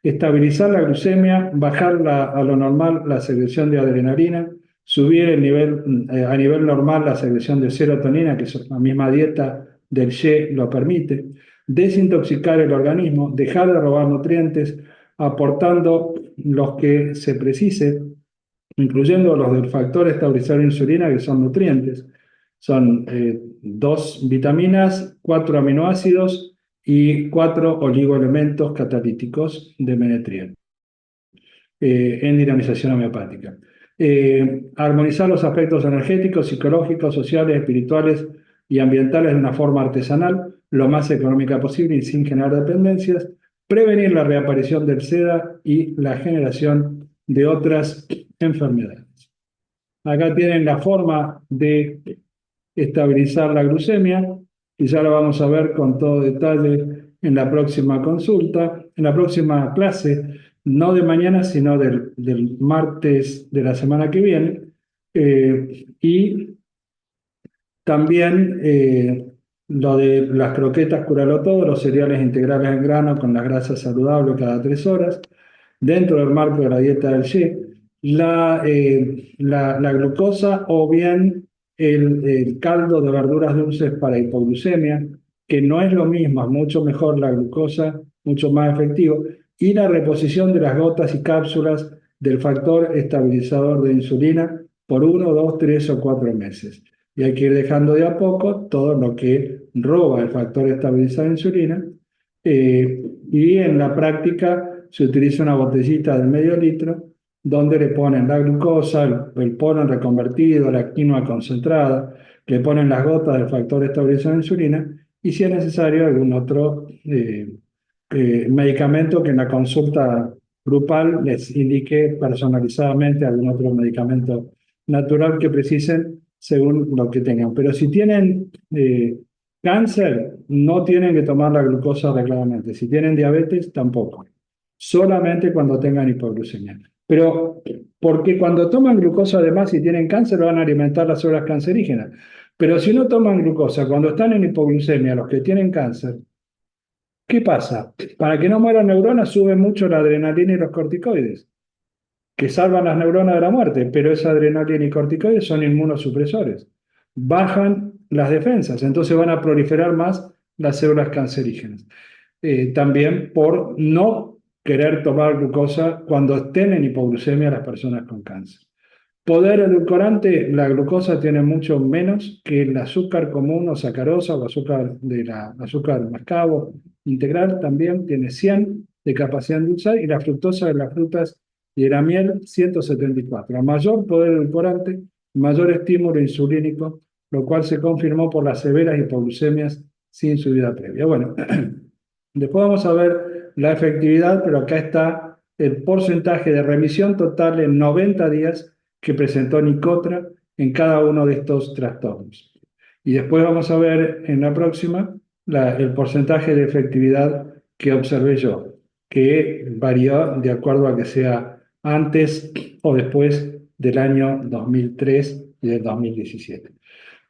Speaker 1: Estabilizar la glucemia, bajar a lo normal la secreción de adrenalina, subir a nivel normal la secreción de serotonina, que es la misma dieta del YE lo permite, desintoxicar el organismo, dejar de robar nutrientes, aportando los que se precise, incluyendo los del factor estabilizador de insulina, que son nutrientes. Son 2 vitaminas, 4 aminoácidos y 4 oligoelementos catalíticos de menetriel en dinamización homeopática. Armonizar los aspectos energéticos, psicológicos, sociales, espirituales y ambientales de una forma artesanal, lo más económica posible y sin generar dependencias. Prevenir la reaparición del SEDA y la generación de otras enfermedades. Acá tienen la forma de estabilizar la glucemia, y ya lo vamos a ver con todo detalle en la próxima consulta, en la próxima clase, no de mañana, sino del martes de la semana que viene. Y también lo de las croquetas Curalo Todo, los cereales integrales en grano con las grasas saludables cada 3 horas. dentro del marco de la dieta del Ye, la glucosa o bien el caldo de verduras dulces para hipoglucemia, que no es lo mismo, es mucho mejor la glucosa, mucho más efectivo, y la reposición de las gotas y cápsulas del factor estabilizador de insulina por 1, 2, 3 o 4 meses. Y hay que ir dejando de a poco todo lo que roba el factor estabilizador de insulina. Y en la práctica se utiliza una botellita de medio litro donde le ponen la glucosa, el polen reconvertido, la quinoa concentrada, le ponen las gotas del factor estabilizador de insulina y si es necesario algún otro medicamento que en la consulta grupal les indique personalizadamente algún otro medicamento natural que precisen según lo que tengan. Pero si tienen cáncer, no tienen que tomar la glucosa regladamente. Si tienen diabetes, tampoco. Solamente cuando tengan hipoglucemia. Pero porque cuando toman glucosa además y tienen cáncer van a alimentar las células cancerígenas. Pero si no toman glucosa, cuando están en hipoglucemia, los que tienen cáncer, ¿qué pasa? Para que no mueran neuronas sube mucho la adrenalina y los corticoides, que salvan las neuronas de la muerte, pero esa adrenalina y corticoides son inmunosupresores. Bajan las defensas, entonces van a proliferar más las células cancerígenas. También por no querer tomar glucosa cuando estén en hipoglucemia las personas con cáncer. Poder edulcorante, la glucosa tiene mucho menos que el azúcar común o sacarosa o azúcar azúcar mascabo integral, también tiene 100 de capacidad endulzar y la fructosa de las frutas y de la miel 174. A mayor poder edulcorante, mayor estímulo insulínico, lo cual se confirmó por las severas hipoglucemias sin subida previa. Bueno, después vamos a ver la efectividad, pero acá está el porcentaje de remisión total en 90 días que presentó Nicotra en cada uno de estos trastornos. Y después vamos a ver en la próxima el porcentaje de efectividad que observé yo, que varió de acuerdo a que sea antes o después del año 2003 y del 2017.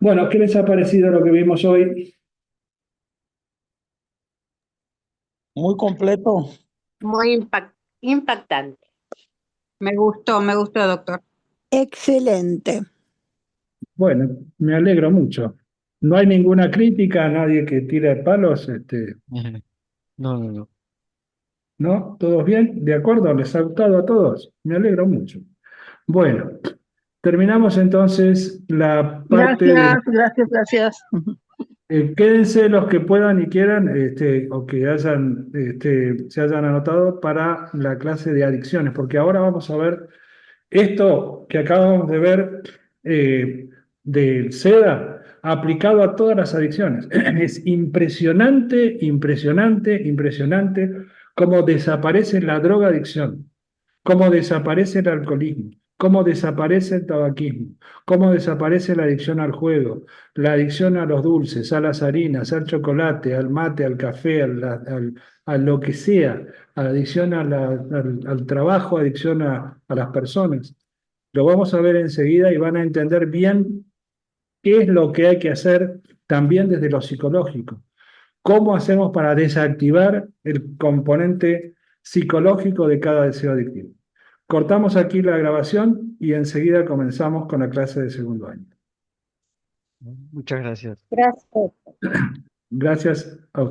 Speaker 1: Bueno, ¿qué les ha parecido lo que vimos hoy?
Speaker 4: Muy completo.
Speaker 5: Muy impactante.
Speaker 2: Me gustó, doctor.
Speaker 7: Excelente.
Speaker 1: Bueno, me alegro mucho. No hay ninguna crítica, nadie que tire palos,
Speaker 6: No.
Speaker 1: ¿no? ¿Todos bien? ¿De acuerdo? ¿Les ha gustado a todos? Me alegro mucho. Bueno, terminamos entonces la parte de...
Speaker 8: Gracias.
Speaker 1: quédense los que puedan y quieran, o que se hayan anotado para la clase de adicciones, porque ahora vamos a ver esto que acabamos de ver del SEDA aplicado a todas las adicciones. Es impresionante cómo desaparece la drogadicción, cómo desaparece el alcoholismo, cómo desaparece el tabaquismo, cómo desaparece la adicción al juego, la adicción a los dulces, a las harinas, al chocolate, al mate, al café, a lo que sea, adicción al trabajo, adicción a las personas. Lo vamos a ver enseguida y van a entender bien qué es lo que hay que hacer también desde lo psicológico. ¿Cómo hacemos para desactivar el componente psicológico de cada deseo adictivo? Cortamos aquí la grabación y enseguida comenzamos con la clase de segundo año.
Speaker 6: Muchas gracias.
Speaker 3: Gracias.
Speaker 1: Gracias a